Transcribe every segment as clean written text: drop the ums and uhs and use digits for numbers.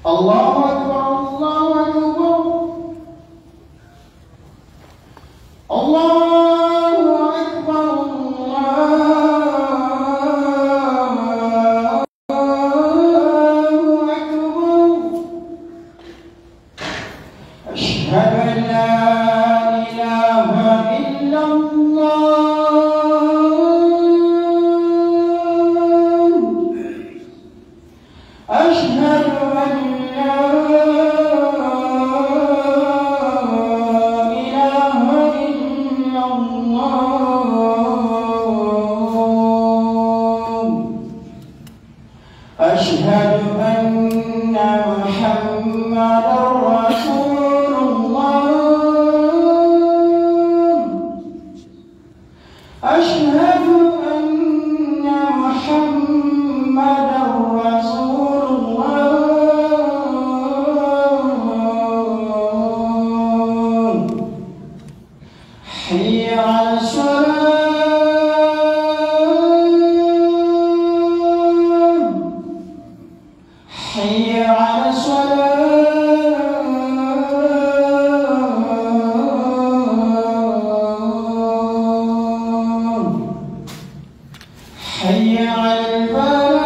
الله أكبر الله أكبر الله أكبر أشهد أن لا إله إلا الله أشهد أن لا إله إلا الله أشهد أن محمدا رسول الله أشهد أن محمدا رسول الله حي على الصلاة حي على الصلاة حي على الفلاح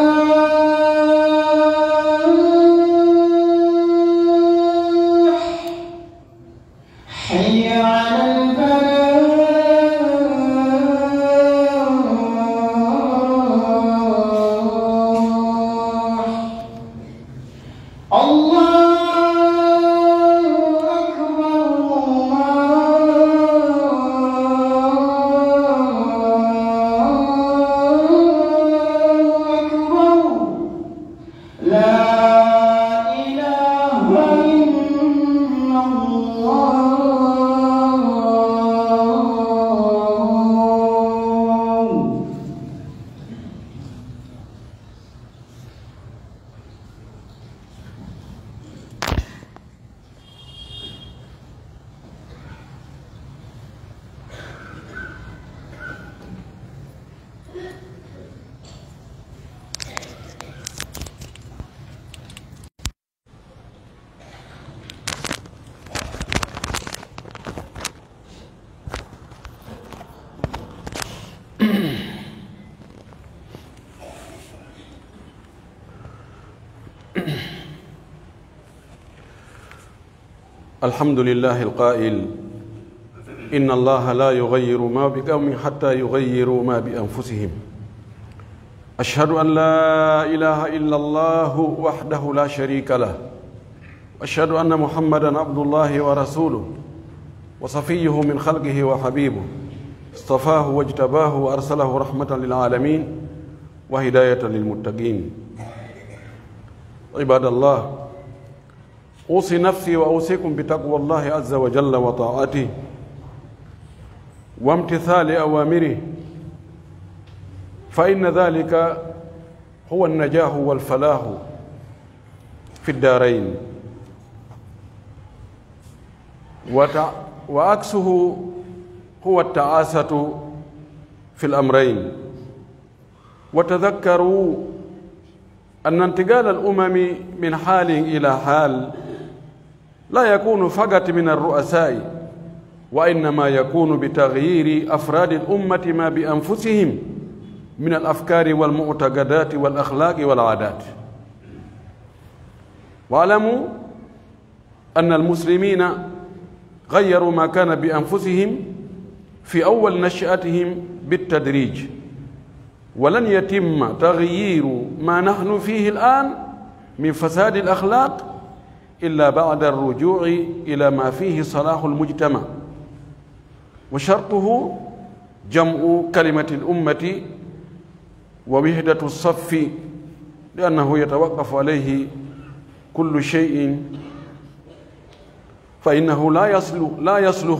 حي على الفلاح الله أكبر الله أكبر لا إله إلا الله الحمد لله القائل إن الله لا يغير ما بقوم حتى يغيروا ما بأنفسهم أشهد أن لا إله إلا الله وحده لا شريك له وأشهد أن محمدا عبد الله ورسوله وصفيه من خلقه وحبيبه اصطفاه واجتباه وأرسله رحمة للعالمين وهداية للمتقين عباد الله أوصي نفسي وأوصيكم بتقوى الله عز وجل وطاعته وامتثال أوامره فإن ذلك هو النجاح والفلاح في الدارين وعكسه هو التعاسة في الأمرين وتذكروا أن انتقال الأمم من حال إلى حال لا يكون فقط من الرؤساء وإنما يكون بتغيير أفراد الأمة ما بأنفسهم من الأفكار والمعتقدات والأخلاق والعادات واعلموا أن المسلمين غيروا ما كان بأنفسهم في أول نشأتهم بالتدريج ولن يتم تغيير ما نحن فيه الآن من فساد الأخلاق إلا بعد الرجوع إلى ما فيه صلاح المجتمع وشرطه جمع كلمة الأمة ووحدة الصف لأنه يتوقف عليه كل شيء فإنه لا يصلح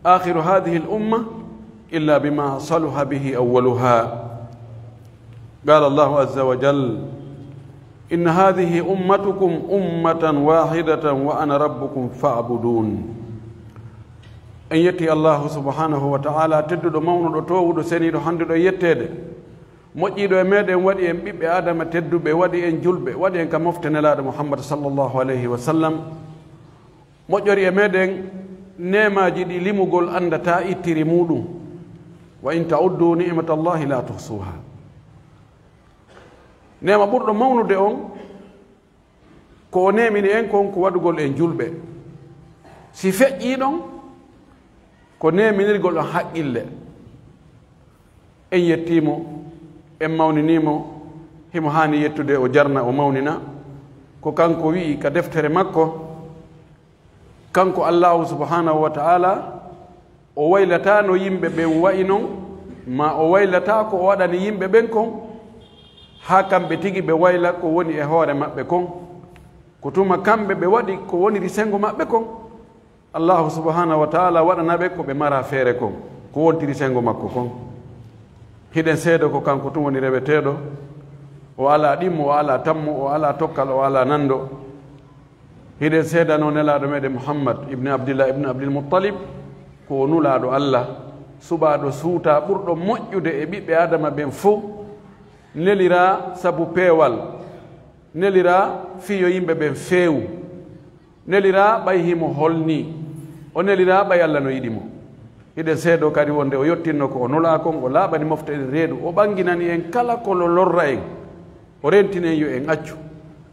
آخر هذه الأمة إلا بما صلح به أولها قال الله عز وجل إن هذه أمتكم أمة واحدة وأنا ربكم فاعبدون en yetti allahu subhanahu wa ta'ala tedduɗo mawnuɗo towuɗo seniɗo handuɗo yettede moƴƴiɗo e meɗen waɗi en ɓiɓɓe adama tedduɓe waɗi en julɓe waɗi en ka moftanelaɗo muhammad sallllahu alayhi wa sallam moƴƴori e meɗen nemaji ɗi limugol andata ittiri muɗum wa in tauddu nicmatallahi la tuhsuha nema ɓurɗo mawnude on ko o nemini en kon ko waɗugol en julɓe si feƴƴi ɗon ko neminirgol on haqqille en yettimo en mawninimo himo hani yettude o jarna o mawnina ko kanko wi'i ka deftere makko kanko allahu subhanahu wa ta'ala o waylata no yimɓe ɓen wayi non ma o waylata ko o waɗani yimɓe ɓen kon ha kamɓe tigi ɓe wayla ko woni e hoore maɓɓe kon ko tuma kamɓe ɓe waɗi ko woniri sengo maɓɓe kon allahu subhanahu wa ta'ala waɗanaɓe ko ɓe mara feere kon ko wontiri sengo makko kon hiɗen seedo ko kanko tun woni reweteɗo o ala ɗimmo o ala tammo o ala tokkal o ala nando hiɗen seedano nelaɗo meɗen muhammad ibne abdillah ibne abdilmuttalib ko o nulaɗo allah suɓaɗo suuta ɓurɗo moƴƴude e ɓiɓɓe adama ɓen fof nelira sabu peewal nelira fiyo yimɓe ɓen feewu nelira ɓay himo holni o nelira ɓay allah no yiɗimo hiɗen seedo kadi wonde o yettinno ko o nula kon o laaɓani mofta en reedu o ɓanginani en kala ko lorra en o rentini en yo en accu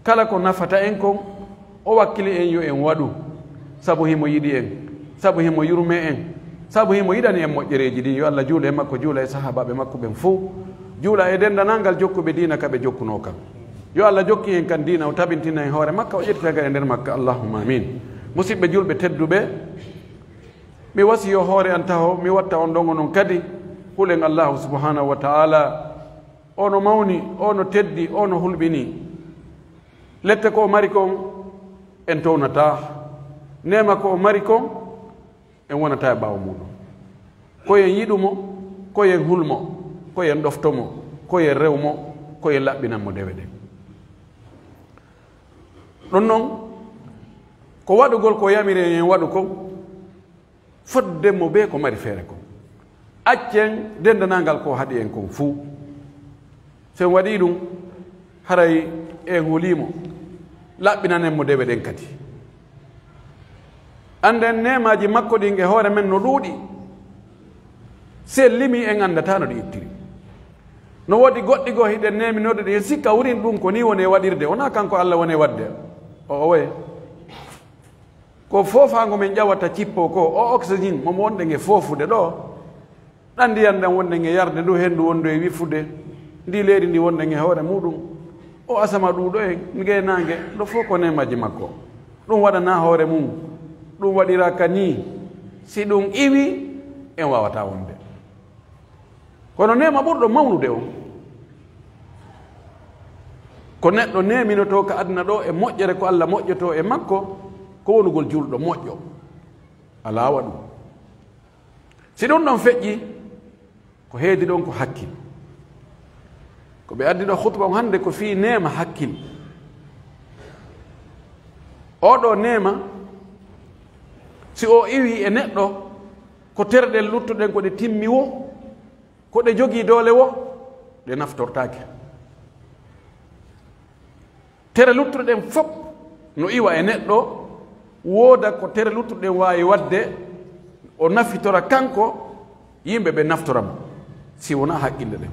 kala ko nafata en kon o wakkili en yo en waɗu sabu himo yiɗi en sabu himo yurme en sabu himo yiɗani en moƴƴereji ɗi yo allah juula e makko juula e sahabaɓe makko ɓen fof juula e dendanalngal jokkuɓe dina kaɓe jokkuno kam yo allah jokki en kan dina o tabintina en hoore makka o ƴettitaga e nder makka allahumma amin musidɓe julɓe tedduɓe mi wasiyo hoore an taho mi watta on ɗongo noon kadi hulen allahu subhanahu wa ta'ala ono mawni ono teddi ono hulɓini lette ko o mari kon en townata nema ko o mari kon en wonata e ɓaawo muɗum koyen yiɗumo koyen hulmo koyen ɗoftomo koyen rewmo koyen laɓɓinanmo dewe ɗen ɗon noon ko waɗugol ko yamire en waɗu kon foddenmo be ko mari feere kon accen dendanalngal ko haɗi en kon fuu sen waɗi ɗum haray en hulimo laɓɓinanenmo dewe ɗen kadi anden nemaji makko ɗin e hoore men no ɗuuɗi se limi en andata no ɗi ittiri no woodi goɗɗi goo hiɗen neminode ɗi en sikka wurin ɗum ko ni woni e waɗirde wona kanko allah woni e waɗde o woye ko foofango men ƴawata cippo ko o oxygéne momo wonɗen e foofude ɗo ɗan ndiyan ɗan wonɗen e yarde ndu henndu wondu e wifude ndi leydi ndi wonɗen e hoore muɗum o asama ɗuɗo en ngenangue ɗo fof ko nemaji makko ɗum waɗana hoore mum ɗum waɗira ka ni si ɗum iwi en wawata wonde kono nema ɓurɗo mawnude o ko neɗɗo neminoto ka aduna ɗo e moƴƴere ko allah moƴƴoto e makko ko wonugol julɗo moƴƴo ala waɗum si ɗum ɗon feƴƴi ko heedi ɗon ko hakkil ko ɓe addi ɗo hutba on hannde ko fii nema hakkil oɗo nema si o iwi e neɗɗo ko terɗel luttuɗen ko ɗe timmi wo ko ɗe jogii doole wo ɗe naftortaake tere luttuɗen fof no iwa e neɗɗo wooda ko tere luttuɗen waawi waɗde o nafitora kanko yimɓe ɓe naftoramo si wona haqqille ɗen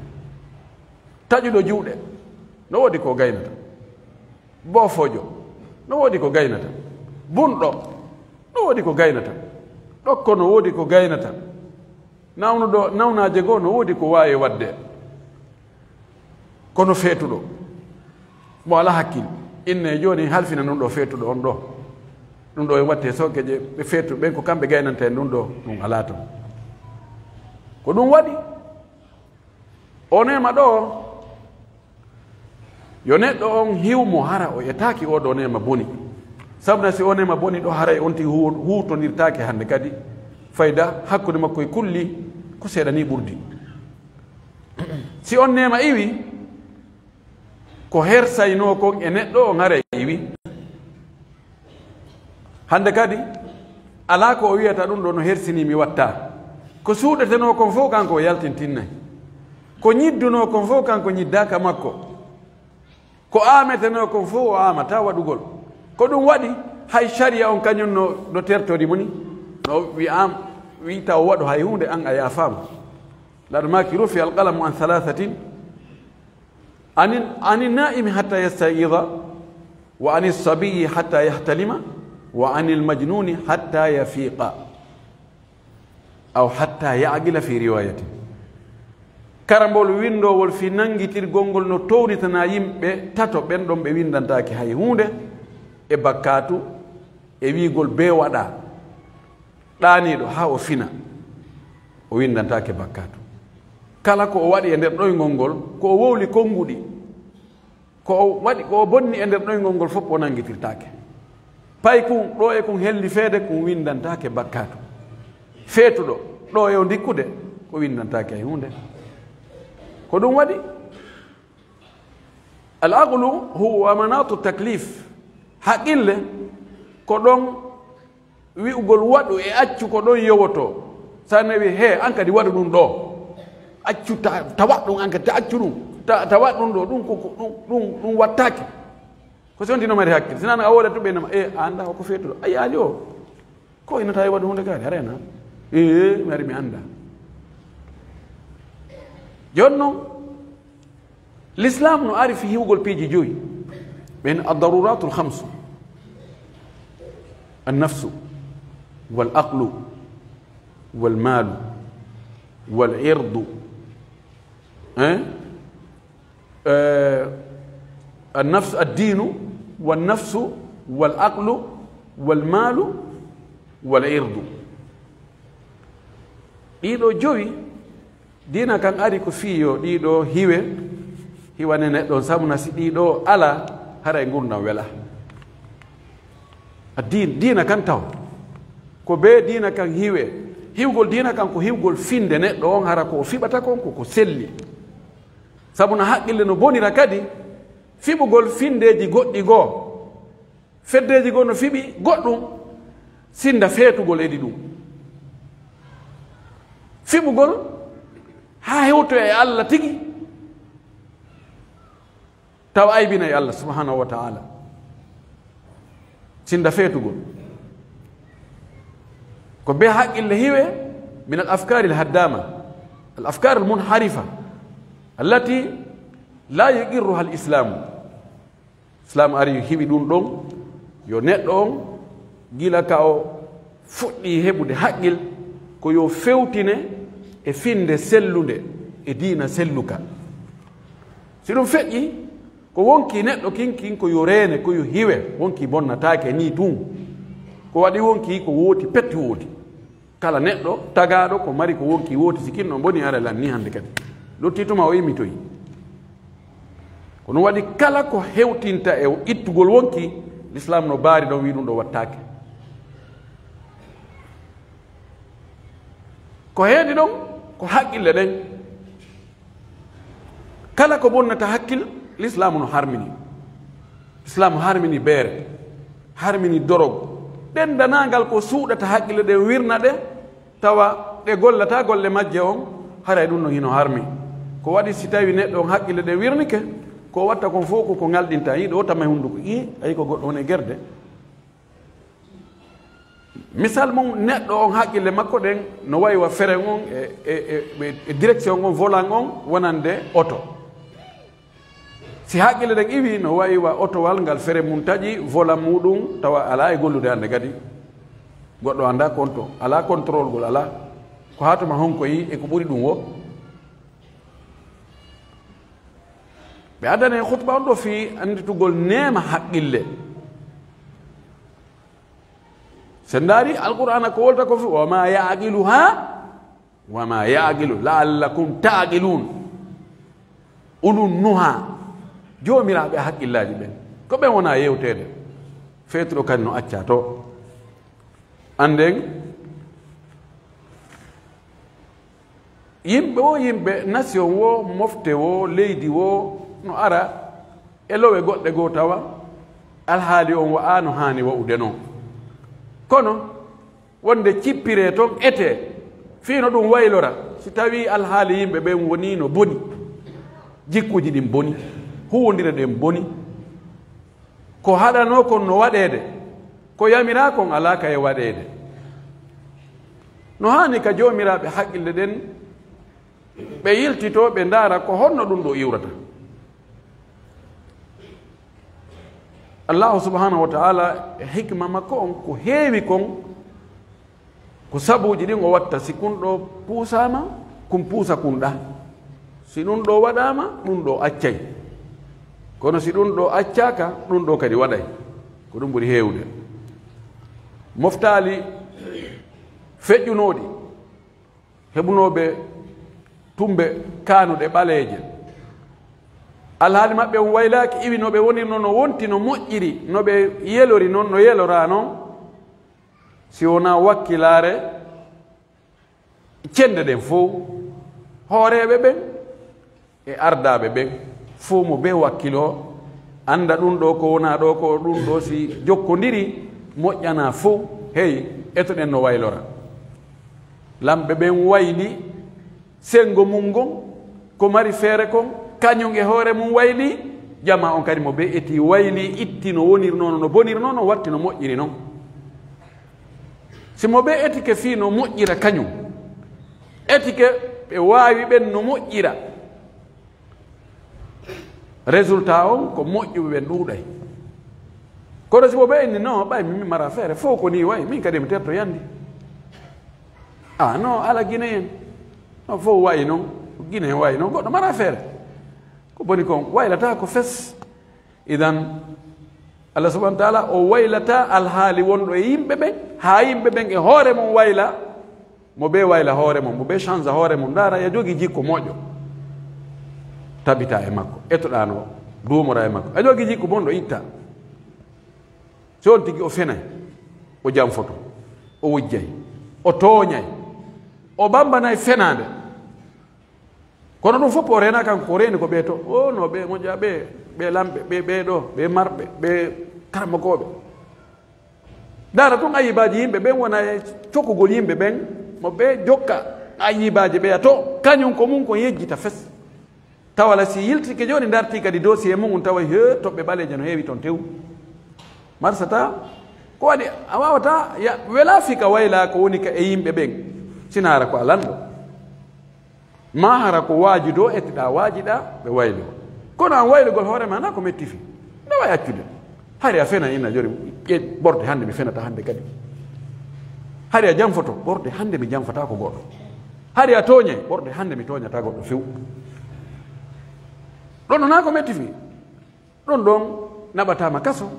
taƴuɗo juuɗe no woodi ko gaynata boofojo no woodi ko gaynata bunɗo no woodi ko gaynata ɗokko no woodi ko gaynata nawnuɗo nawnaje goo no woodi ko waawi waɗde kono feetuɗo mo ala hakkille inne jooni halfina ɗum ɗo feetuɗo on ɗo ɗum ɗo e watte soke je ɓe feetu ɓen ko kamɓe gaynanta en ɗum ɗo ɗum ala ton ko ɗum waɗi o nema ɗo yo neɗɗo on hiwmo hara o ƴettaki oɗo nema boni sabuna si o nema boni ɗo haray on ti huutonirtake hannde kadi fayda hakkude makko e kulli ko seeɗa ni ɓurdi si on nema iwi ko hersayno kon e neɗɗo on hara iwi hande kadi ala ko o wiyata ɗum ɗo no hersinimi watta ko suuɗeteno kon fof kanko o yaltintinnayi ko ñidduno kon fof kanko ñiddaka makko ko ameteno kon fof o amata waɗugol ko ɗum waɗi hay sharia on kañum no tertori moni no wi taw waɗo hay hunde an a yafama laɗo maki rufi alqalamu an thalathatin ani naimi hatta yastaida wa ani sabiyi hatta yahtalima wa ani lmajnuni hatta yafiqa aw hatta yaqila fi riwayatin karambol windowol fi nangitirgol ngol no townitana yimɓe tato ɓen ɗon ɓe windantaki hay hunde e bakkatu e wiigol be waɗa ɗaniɗo ha o fina o windantake bakkatu kala ko o waɗi e nder ɗoygol ngol ko o wowli konnguɗi ko o waɗi ko o bonni e nder ɗoygol ngol fof o nangitirtake pay kum ɗo e kum helli feede kum windantake bakkatu feetuɗo ɗo e o ndikkude ko windantake hay hunde ko ɗum waɗi al aqlu huwa manatu taklif haqqille ko ɗon wi'ugol waɗu e accu ko ɗon yowoto sa nawi he an kadi waɗu ɗum ɗo accu tawa ɗum an kadi ta accu ɗum tawa ɗum ɗo ɗum wattake ko si ontino mari hakkille sinano a woɗat tuɓe nama a anda ko feetuɗo a yaali o ko inata e waɗu hunde kaari arena mi ari mi anda joni noon l'islam no ari fi hiwgol piiji joyi ɓen addaruratu lhamsu annafsu والعقل والمال والعرض النفس الدين والنفس والعقل والمال والعرض ɗiɗo joyi dina kan ari ko fiyo ɗiɗo hiwane neɗɗon samna si ɗiɗo ala hara e gurdam wela dina kan taw ko be dina kan hiwgol dina kan ko hiwgol finde neɗɗo on hara ko o fiɓata kon ko selli sabu no haqqille no bonira kadi fiɓugol findeji goɗɗi goo feddeji goo no fiɓi goɗɗum sinda feetugol edi ɗum fiɓugol ha hewto e Allah tigi taw aybina e Allah subhanahu wa ta'ala sinda feetugol ko be haqqille hiwe min al afkari al haddama al afkar al munharifa allati la yuqirruha al islam ari hiɓi ɗum ɗon yo neɗɗo on gila ka o fuɗɗi heɓude haqqil ko yo fewtine e finde sellude e diina selluka si ɗum feƴƴi ko wonki neɗɗo kinkin ko yo reene ko yo hiwe wonki bonnatake ni tun ko waɗi wonki ko wooti petti wooti kala neɗɗo tagaɗo ko mari ko wonki wooti sikinno boni ara lan ni hande kadi lottituma o immitoyi ko ɗum waɗi kala ko hewtinta e ittugol wonki l'islam no baari ɗon wi ɗum ɗo wattake ko heedi ɗon ko haqqille ɗen kala ko bonnata hakkil l'islam no harmini islam harmini beere harmini dorogo ɗendanagal ko suuɗata haqqille ɗen wirna ɗe tawa ɗe gollata golle majje on haray ɗum no hino harmi ko waɗi si tawi neɗɗo on haqqille ɗe wirnike ko watta kon fof ko ngalɗinta yiɗo o tama e hunduko ayi ko goɗɗo on e gerde misal mum neɗɗo on haqqille makko ɗen no wayi wa feren on e direction on volant on wonande oto si haqqille ɗen iwi no wayi wa otowal ngal fere mum taƴi volant muɗum tawa ala e gollude hande kadi goɗɗo anda conto ala contrôle gol ala ko hatuma honko yi e ko ɓuri ɗum wo ɓe addani e khutba on ɗo fi anditugol nema haqqille sen daari alqur'ana ko wolta ko fi wama yaqilu la'allakum ta'qilun ulun nuha joomiraɓe haqqillaji ɓen ko ɓen wona yewtede feetuɗo kadi no acca to anden yimɓe nation wo mofte wo leydi wo no ara e lowe goɗɗe goo tawa alhaali on wa'a no haani wa'ude noon kono wonde cippire toon ete fiino ɗum waylora si tawi alhaali yimɓe ɓen woni no boni jikkuji ɗin boni huwodira ɗen boni ko haɗano kon no waɗede ko yamira kon alaka e waɗede no hani ka jomiraɓe haqqille ɗen ɓe yiltito ɓe ndaara ko honno ɗum ɗo iwrata allahu subhanahu wa taala e hikma makko on ko heewi kon ko sabuji ɗin o watta si kun ɗo puusama kun puusa kun ɗa si ɗum ɗo waɗama ɗum ɗo accay kono si ɗum ɗo accaka ɗum ɗo kadi waɗay ko ɗum ɓuri heewde moftali feƴƴunoɗi heɓunoɓe tumbe kanuɗe ɓaleeje alhaali maɓɓe on waylaki iwi no ɓe wonirno no wonti no moƴƴiri no ɓe yelori noon no yelora noon si wona wakkilare cende ɗen fof hooreɓe ɓen e ardaɓe ɓen fof mo be wakkilo anda ɗum ɗo ko wona ɗo ko ɗum ɗo si jokkodiri moƴƴana fof hey etoɗen no waylora lamɓe ɓen wayli sengo mum gon ko mari feere kon kañum e hoore mum wayli jama on kadi mo be eti wayli itti no wonirnono no bonirno no watti no moƴƴiri noon si mo be etike fii no moƴƴira kañum etike ɓe waawi ɓen no moƴƴira résultat on ko moƴƴuɓe ɓen ɗuuɗay kono si mo ɓe enni non ɓay mimi mara feere fof ko ni wayi min kadi mi terto yandi non ala guine en no fof wayi noon guine en wayi noon goɗɗo mara feere ko boni kon waylata ko fes idan allah subahana wa taala o waylata alhaali wonɗo e yimɓe ɓen haa yimɓe ɓen e hoore mum wayla mo ɓe wayla hoore mum mo ɓe change hoore mum ndaara e jogii jikko moƴƴo tabita e makko etoɗano duumora e makko a jogii jikko bonɗo itta so on tigi o fenay o janfoto o wujjay o tooñay o bambanay fenade kono ɗum fof o rena kanko ko reni ko ɓe to o no ɓe moƴƴa ɓe lamɓe ɓeɗo ɓe marɓe ɓe karmakoɓe dara tun ayibaji yimɓe ɓen wona e cokkugol yimɓe ɓen mo ɓe jokka ayibaji ɓeya to kañum ko mum ko yejjita fes tawala si yiltike joni darti kadi dossier mum tawa he toɓɓe ɓaleje no heewi toon tew marsata ko waɗi a wawata wela fika wayla ko woni ka e yimɓe ɓen sinara ko alanɗo ma hara ko waaji do ettiɗa waajiɗa ɓe wayli o kono an waylugol hoorema na ko metti fi nde wawi accude hari a fena ina joni ɓorde hande mi fenata hande kadi hari a janfoto ɓorde hande mi janfata ko goɗɗo hari a tooñe ɓorde hande mi tooñata goɗɗo few ɗon ɗo na ko metti fi ɗon ɗon naɓatama kaso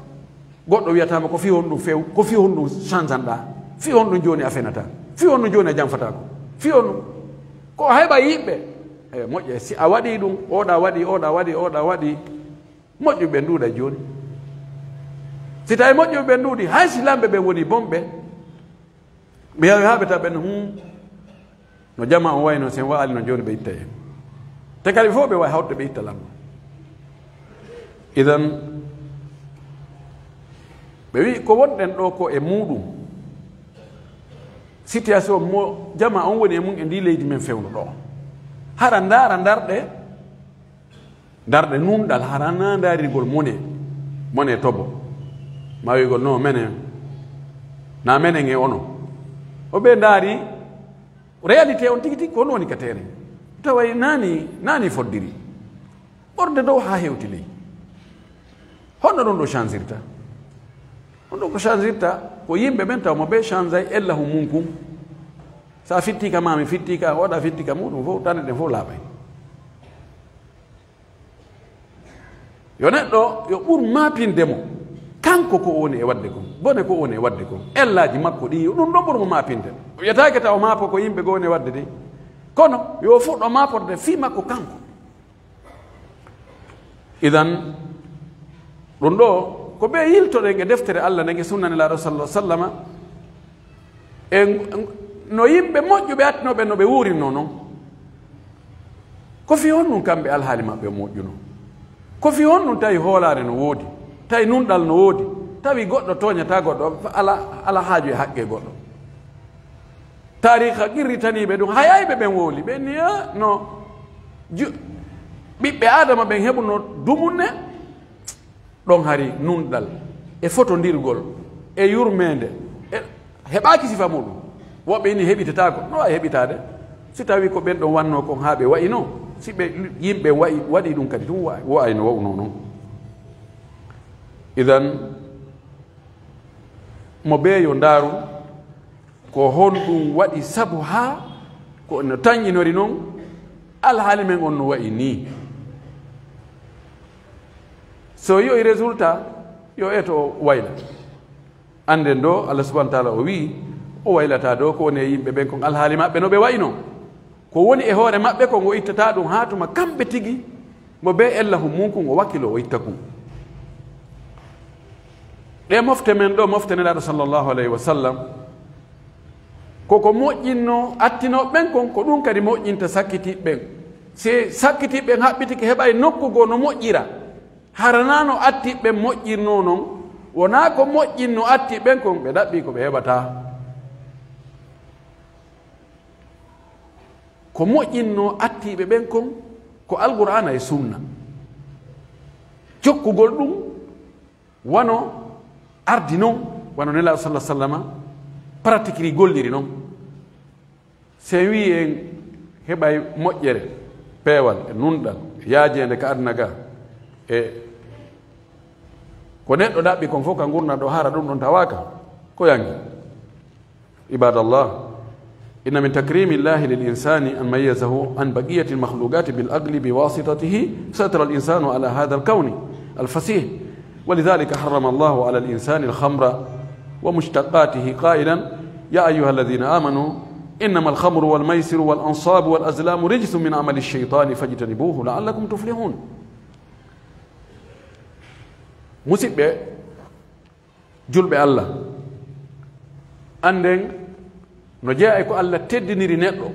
goɗɗo wiyatama ko fi on ɗum few ko fi on ɗum change anɗa fi on ɗum joni a fenata fi on ɗum joni a janfata ko fi on ɗum ko heɓa yimɓe e moƴƴe si a waɗi ɗum oɗa waɗi moƴƴuɓe ɓe nduuɗa joni si tawi moƴƴuɓe ɓe nduuɗi hay si lamɓe ɓe woni bonɓe ɓe yawi ha ɓe taw ɓen no jama on wayno sen waali no joni ɓe itta en te kadi fof ɓe wawi hawde ɓe itta lamɗo idan ɓe wi ko wonɗen ɗo ko e muɗum situation mo jama on woni e mum e ndi leydi men fewno ɗo hara ndaara darɗe numɗal harana daarigol mone tobo ma wigol non menen na menen e ono o ɓe ndaari réalité on tigi tigi ko on woni ka tere taway nani foddiri ɓorde dow ha hewti ley honno ɗum ɗo changirta ɗum ɗo ko changirta ko yimɓe ɓen taw mo ɓe change ay ellahu mum kum sa fittika mami fittika oɗa fittika muɗum fof tane ɗen fof laaɓay yo neɗɗo yo ɓur mapindemo kanko ko woni e wadde kon bone ko woni e wadde kon ellaji makko ɗi ɗum ɗon ɓurmo mapinde wiyatake taw mapo ko yimɓe go woni e wadde de kono yo fuɗɗo maporde fi makko kanko idan ɗum ɗo ko ɓe yiltoɗen e deftere allah nege sunnanelaɗo sallah sallama e no yimɓe moƴƴuɓe attinoɓe no ɓe wurinno noon ko fi on ɗum kamɓe alhaali maɓɓe moƴƴuno ko fi on ɗum tawi hoolare no woodi tawi nunɗal no woodi tawi goɗɗo toñata goɗɗo ala haaju e haqqe goɗɗo tarikha qirritaniɓe ɗum hayayɓe ɓen wowli ɓe ni no ɓiɓɓe adama ɓen heɓuno dumunne ɗon hari nunɗal e fotodirgol e yurmede heɓaki sifa muɗum woɓɓe ini heɓitatako no wawi heɓitade si tawi ko ɓen ɗon wanno kon ha ɓe wayino si ɓe yimɓe waɗi ɗum kadi ɗum wayno wawno noon idan mo ɓe yo ndaaru ko honɗum waɗi sabu ha ko no tañƴinori noon alhaali men on no wayi ni so yo résultat yo eto wayla anden do Allah subhanahu wa ta'ala o wi o waylata do ko woni yimɓe ɓen kon alhaali maɓɓe no ɓe wayno ko woni e hoore maɓɓe ko ngo ittata ɗum ha tuma kamɓe tigi mo ɓe ellahu munkum o wakkilo o itta kum ɗe mofte men ɗo mofte nelaɗo sallllahu alayhi wa sallam koko moƴƴinno attinoɓe ɓen kon ko ɗum kadi moƴƴinta sakkitiɓe ɓen si sakkitiɓe ɓen haɓɓitiki heɓay nokkugo no moƴƴira haranano attiɓe moƴƴirno noon wona ko moƴƴinno attiɓe ɓen kon ɓe ɗaɓɓi ko ɓe heɓata ko moƴƴinno attiɓe ɓen kon ko alqur'ana e sunna jokkugol ɗum wano ardi noon wano nelaɗo sallah sallama pratique ri golliri noon se wi en heɓay moƴƴere peewal e nunɗal yaajede ka aduna ga e ko neɗɗo ɗaɓɓi kon fof ka gurna ɗo hara ɗum ɗon tawaka ko yangi ibadallah inna min takrimi llahi lil insani an mayyazahu an baqiyati lmakhluqati bil aqli biwasitatihi satara al insanu ala hada al kawni al fasih ولذلك حرم الله على الإنسان الخمر ومشتقاته قائلا يا أيها الذين آمنوا إنما الخمر والميسر والأنصاب والأزلام رجس من عمل الشيطان فاجتنبوه لعلكم تفلحون مسيب جلب الله أندن نجاءك الله تدنير نتلو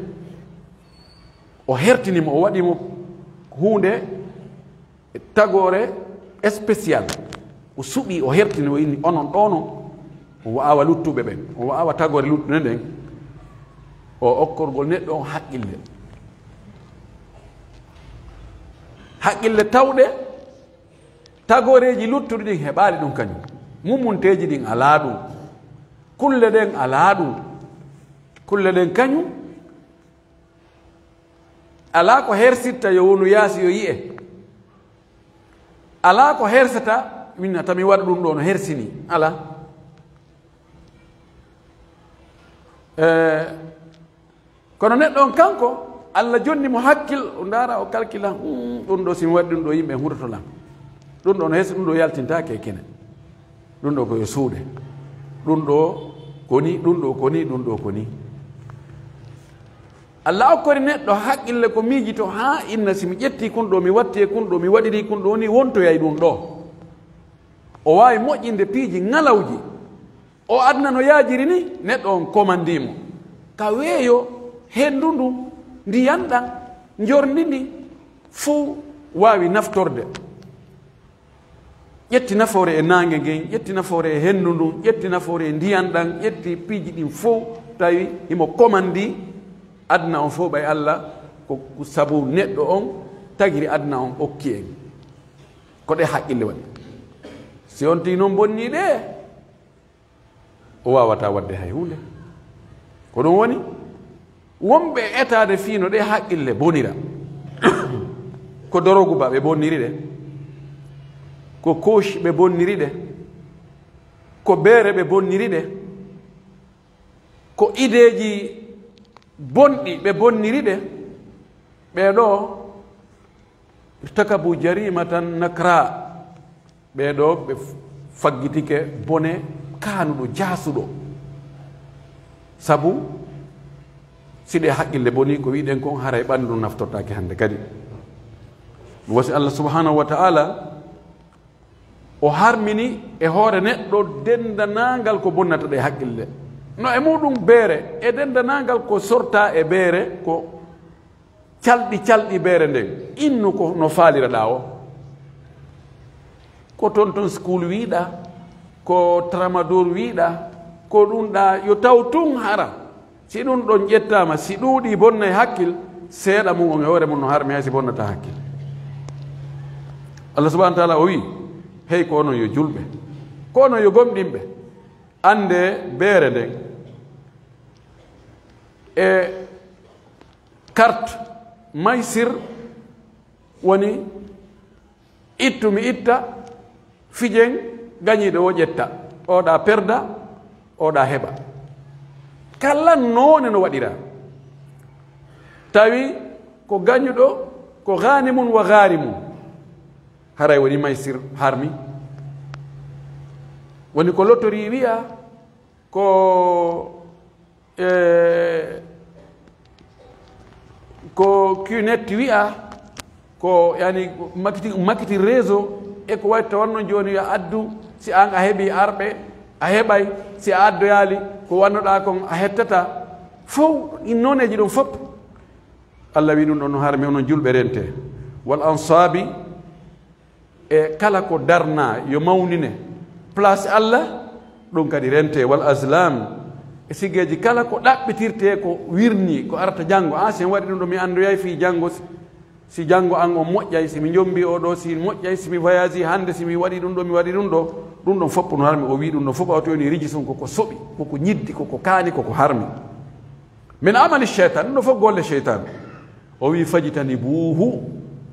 وهرتني موادي هونde tagore spécial o suɓi o hertini o inni onon ɗono o wawa luttuɓe ɓen o wawa tagore luttuɗe ɗen o okkorgol neɗɗo on haqqille tawɗe tagoreji luttuɗe ɗin heɓali ɗum kañum mumunteji ɗin ala ɗum kulle ɗen ala ɗum kulle ɗen kañum ala ko hersitta yo wonu yaasi yo yi'e ala ko hersata min tami waɗa ɗum ɗo no hersini ala kono neɗɗo on kanko Allah jonni mo hakkil o ndara o calcula ɗum ɗo simi waɗi ɗum ɗo yimɓe hurtolam ɗum ɗo no hersi ɗum ɗo yaltintake kene ɗum ɗo koyo suuɗe ɗum ɗo koni ɗum ɗo koni ɗum ɗo koni Allah okkori neɗɗo haqqille ko miijito ha inna simi ƴetti kun ɗo mi watti e kun ɗo mi waɗiri kun ɗo woni wontoyay ɗum ɗo o wawi moƴƴinde piiji ngalawji o adna no yaajiri ni neɗɗo on commandimo ka weeyo hendu ndu ndiyan ɗan jorndi ndi fuu wawi naftorde ƴetti nafoore e nangue ngen ƴetti nafoore e hendu ndun ƴetti nafoore e ndiyan ɗan ƴetti piiji ɗin fof tawi imo commandi adna on fof ɓay Allah ko sabu neɗɗo on tagiri adna on okki en ko ɗe haqqille waɗi si on ti noon bonni ɗe o wawata wadde hay hunde ko ɗum woni wonɓe etade fiino ɗe haqqille bonira ko dorogu ba ɓe bonniri ɗe ko koche ɓe bonniri ɗe ko beere ɓe bonniri ɗe ko ideji bonɗi ɓe bonniri ɗe ɓeɗo takabu jarimatan nakra ɓeɗo ɓe faggitike bone kanuɗo jasuɗo sabu siɗe haqqille boni ko wiɗen kon haray ɓandu naftortake hande kadi ɗum wasi Allah subhanahu wa ta'ala o harmini e hoore neɗɗo dendanagal ko bonnata ɗe haqqille no e muɗum beere e dendanagal ko sorta e beere ko calɗi beere nden innu ko no faaliraɗa o ko tonton school wiiɗa ko tramador wiiɗa ko ɗum ɗa yo taw tun hara si ɗum ɗon ƴettama si ɗuuɗi bonna e hakkil seeɗa mum on e hoore mum no harmi hay si bonnata hakkil. Allah subahana taala o wi hey ko onon yo julɓe ko onon yo gomɗinɓe ande beere nden e carte maysir woni ittu mi itta fijen gañiɗo o ƴetta oɗa perda oɗa heɓa kala noone no waɗira tawi ko gañuɗo ko gaani mum wa gaari mum haray woni maysir harmi woni ko lottori wiya ko cunette wiya ko yani makiti réseau e ko watta wanno joni yo addu si an a heeɓi arɓe a heɓay si a addoyali ko wannoɗa kon a hettata fof noneji ɗum fof Allah wi ɗum ɗon no harmi onon julɓe rente wal ansabi e kala ko darna yo mawnine place Allah ɗum kadi rente wal aslam e sigeji kala ko ɗaɓɓitirte ko wirni ko arata janngo ancien waɗi ɗum ɗo mi andoyay fi janngo si janngo an o moƴƴay simi jombi oɗo si moƴƴay simi voyage hande simi waɗi ɗum ɗo mi waɗi ɗum ɗo ɗum ɗon fof no harmi o wi ɗum ɗon fof awto woni riji sum koko soɓi koko ñiddi koko kaani koko harmi min amali cheytan ɗum ɗo fof golle cheytan o wi fajitani buuhu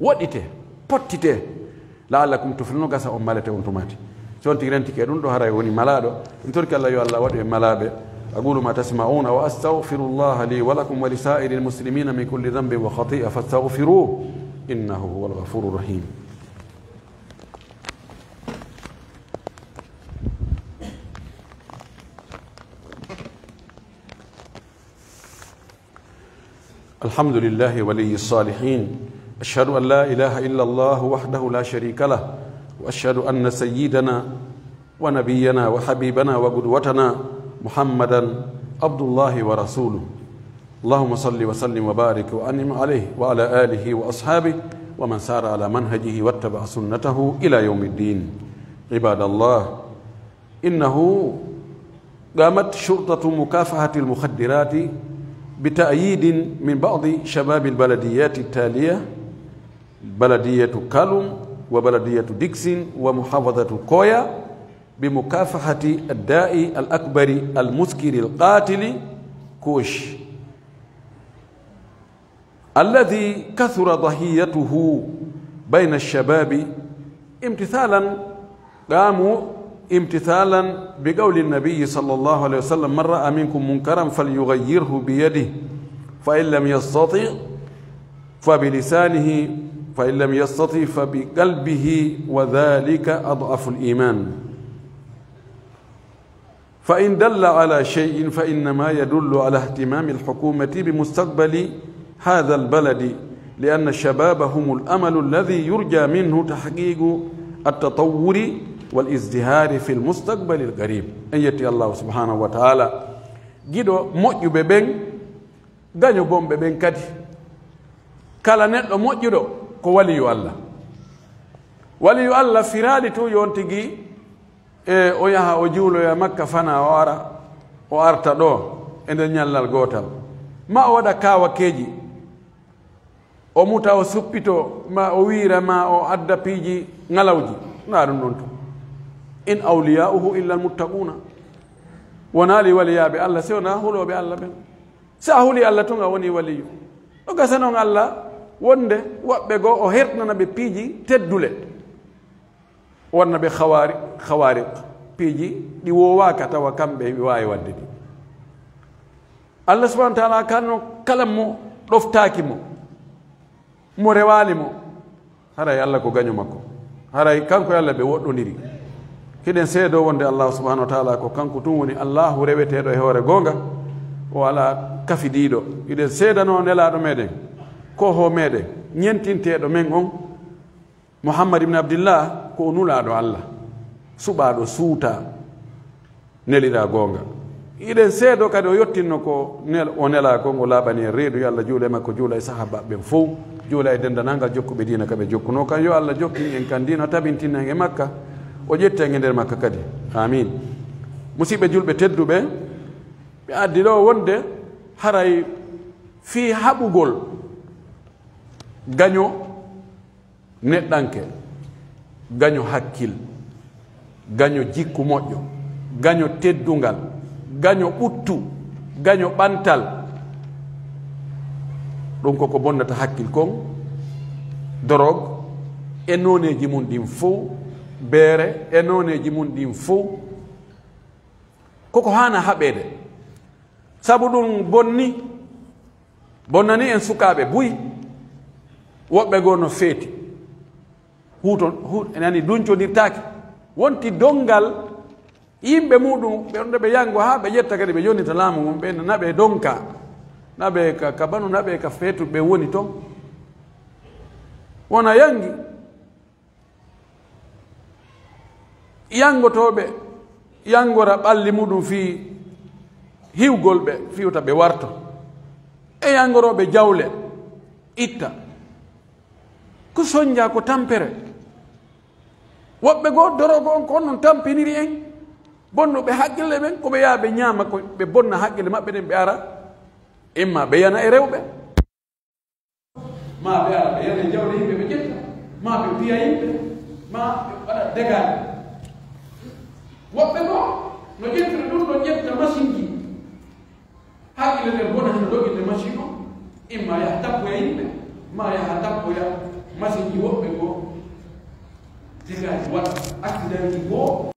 woɗɗite pottite la'allakum tuflihun gasa on malete on tumati so on tigi rentike ɗum ɗo haray woni malaɗo ɗum torki Allah yo Allah waɗu e malaɓe أقول ما تسمعون وأستغفر الله لي ولكم ولسائر المسلمين من كل ذنب وخطيئة فاستغفروه إنه هو الغفور الرحيم. الحمد لله ولي الصالحين أشهد أن لا إله إلا الله وحده لا شريك له وأشهد أن سيدنا ونبينا وحبيبنا وقدوتنا محمدا عبد الله ورسوله اللهم صل وسلم وبارك وأنعم عليه وعلى آله وأصحابه ومن سار على منهجه واتبع سنته إلى يوم الدين. عباد الله إنه قامت شرطة مكافحة المخدرات بتأييد من بعض شباب البلديات التالية بلدية كالوم وبلدية ديكسين ومحافظة كويا بمكافحة الداء الأكبر المسكر القاتل كوش الذي كثر ضحيته بين الشباب امتثالا بقول النبي صلى الله عليه وسلم من رأى منكم منكرا فليغيره بيده فإن لم يستطع فبلسانه فإن لم يستطع فبقلبه وذلك أضعف الإيمان فإن دل على شيء فإنما يدل على اهتمام الحكومة بمستقبل هذا البلد لأن الشباب هم الأمل الذي يرجى منه تحقيق التطور والازدهار في المستقبل القريب. أن يأتي الله سبحانه وتعالى جدو موجو ببين غانيو بوم ببين كدي كلا نتو موجو كو ولي الله ولي الله فرادي تو يونتيغي o yaha o juuloya makka fana o arta ɗo e nder ñallal gootal ma o waɗa kawakeji o muta o suppito ma o wiira ma o adda piiji ngalawji na ɗum ɗon to in awliya'uhu illa almuttaquna wonali waliyaɓe Allah se wona huloɓe Allah ɓen sa huli Allah tunga woni waliyu o gasanon Allah wonde woɓɓe goo o hertnana ɓe piiji teddule wonna ɓe hawariq piiji ɗi wowaka tawa kamɓe ɓe wawi wadde ɗi Allah subahana taala kanno kala mo ɗoftaki mo rewali mo haray Allah ko gaño makko haray kanko Allah ɓe woɗɗodiri hiɗen seedo wonde Allah subahanahu wa taala ko kanko tun woni Allahu reweteɗo e hoore gonga o ala kafidiɗo hiɗen seedano nelaɗo meɗen ko ho meɗen ñentinteɗo men on Muhammad ibn Abdillah ko nulaɗo Allah suɓaɗo suuta nelira gonga iɗen seedo kadi o yettinno ko o nela ko o laaɓani e reedu yo Allah juula e makko juula e sahaba ɓen fof juula e dendanangal jokkuɓe dina kaɓe jokkuno kan yo Allah jokkin en kan dina tabintinna e makka o ƴetta e nder makka kadi amin musidɓe julɓe tedduɓe ɓe addi ɗo wonde haray fi haɓugol gaño neɗɗanke, gaño hakkil, gaño jikku moƴƴo, gaño teddungal, gaño ɓuttu, gaño ɓantal. ɗum koko bonnata hakkil kon, drogue e noneji mum ɗin fof, beere e noneji mum ɗin fof, koko hana haɓede. Sabu ɗum bonnani en sukaɓe buyi, woɓɓe goo no feeti nani duncodirtaki, wonti dongal yimɓe muɗum ɓe onde ɓe yango ha ɓe ƴetta kadi ɓe yonita laamu mum ɓe naɓe donka naɓe ka banu naɓe ka feetuɓe woni toon wona yangi yangotoɓe yangora ɓalli muɗum fi hiwgol ɓe fiwta ɓe warto e yangoroɓe jawle itta ko soñja ko tampere. Woɓɓe goo dorogo on ko on non tampiniri en bonnuɓe haqqille ɓen koɓe yaha ɓe ñaama ko ɓe bonna haqqille maɓɓe ɗen ɓe ara imma ɓe yana e rewɓe, ma ɓe ara ɓe yana e jawle yimɓe ɓe ƴetta, ma ɓe piya yimɓe, ma ɓe waɗa dégade. Woɓɓe goo no ƴettire ɗum ɗo ƴetta machine ji haqqille ɗen bona heno ɗoginde machine o, imma yaha tappoya yimɓe, ma yaha tappoya machine ji. Woɓɓe goo dégade waɗa accident ji goo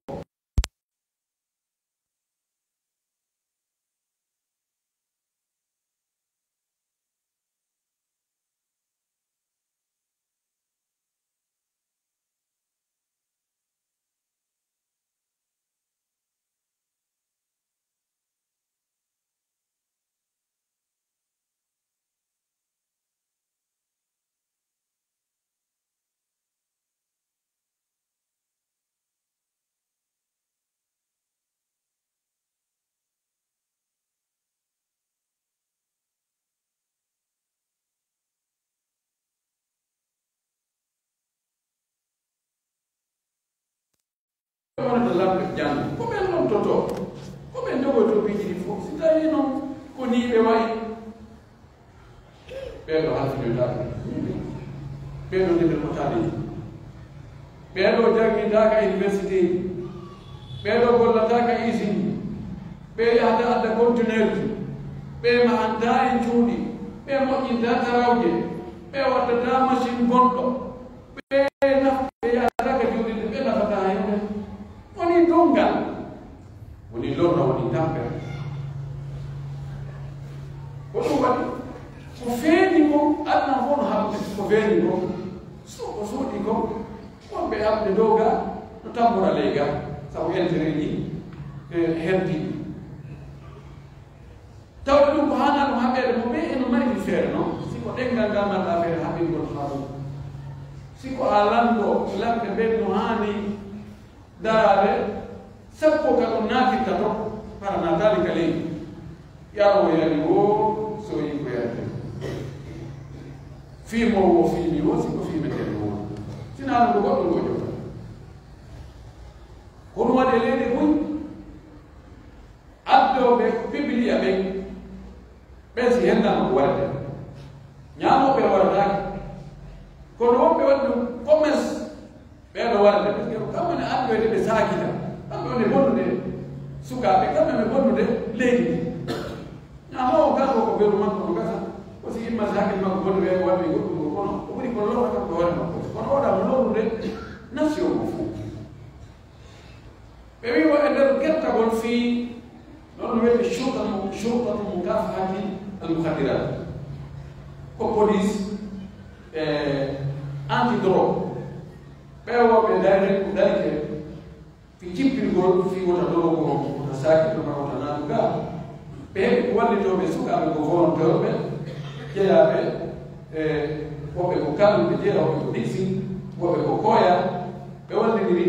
wonata lamɓe jannde ko ɓen lomtoto ko ɓen jogoto piiji ɗi fof. Si tawi noon ko ni ɓe wayi ɓeɗo halfinoytaka ɓeɗo ndemel motade ji, ɓeɗo jangidaka université ji, ɓeɗo gollataka usine ji, ɓe yahata adda conteneur ji, ɓe mahanta en cuuɗi, ɓe moƴƴinta tarawje, ɓe waddata machine gonɗo, ɓe nafɓe yahataka juuɗinde ɓe nafata hemɓe. Woni dongal, woni lorna, woni tampere. Ko ɗum waɗi ko feeñi ko adna fof no haɓde ko feeñi ko ko suuɗi ko wonɓe haɓde dow ga no tambora ley ga sabu entere ji herdiɗi. Tawde ɗum ko hana ɗum haɓede mo ɓe eno mari feere noon. Siko ɗengal ngal mbaɗɗa feere haɓingol ha ɗum, siko a lanɗo lamɓe ɓen no hani darade sappo ka ɗum nafitta to para natali ka leydi yarowo yani wo so yi ko yarte fiimowo wo fiimi wo siko fiimeteno wo sina ɗum ko goɗɗo ngo jota kono waɗe leydi buy addoɓe bibliya ɓen ɓen si hendano ko warde ñamoɓe warataki kono wonɓe waɗi ɗum commerce ɓeɗo warde parce que kamɓe ne andoyde ɓe saakita, kamɓe one bonnude sukaɓe, kamɓe ɓe bonnude leydi ndi. ñamowo gaso ko ɓeɗo makko no gasa aussi imma si hakkille makko bonnude ɓe waɗɓe goɗɗum ngo kono o ɓuri ko lorta kam ko hoore makko kono oɗamo lornude nation ko fof. ɓe wiwo e nder gertagol fii noon no wiyete shurtatu mukafahati al mukhadirat ko police anti drogue ɓewoɓe darike fi jippingol fi wota dologo on wota saki ɗoma wota nanu ga ɓe heɓi ko wallitoɓe sukaɓe ko volontaire ɓe jeeyaɓe woɓɓe ko kalluɓe jeeya woɓɓe ko ɗiksi woɓɓe ko koya ɓe wallidiri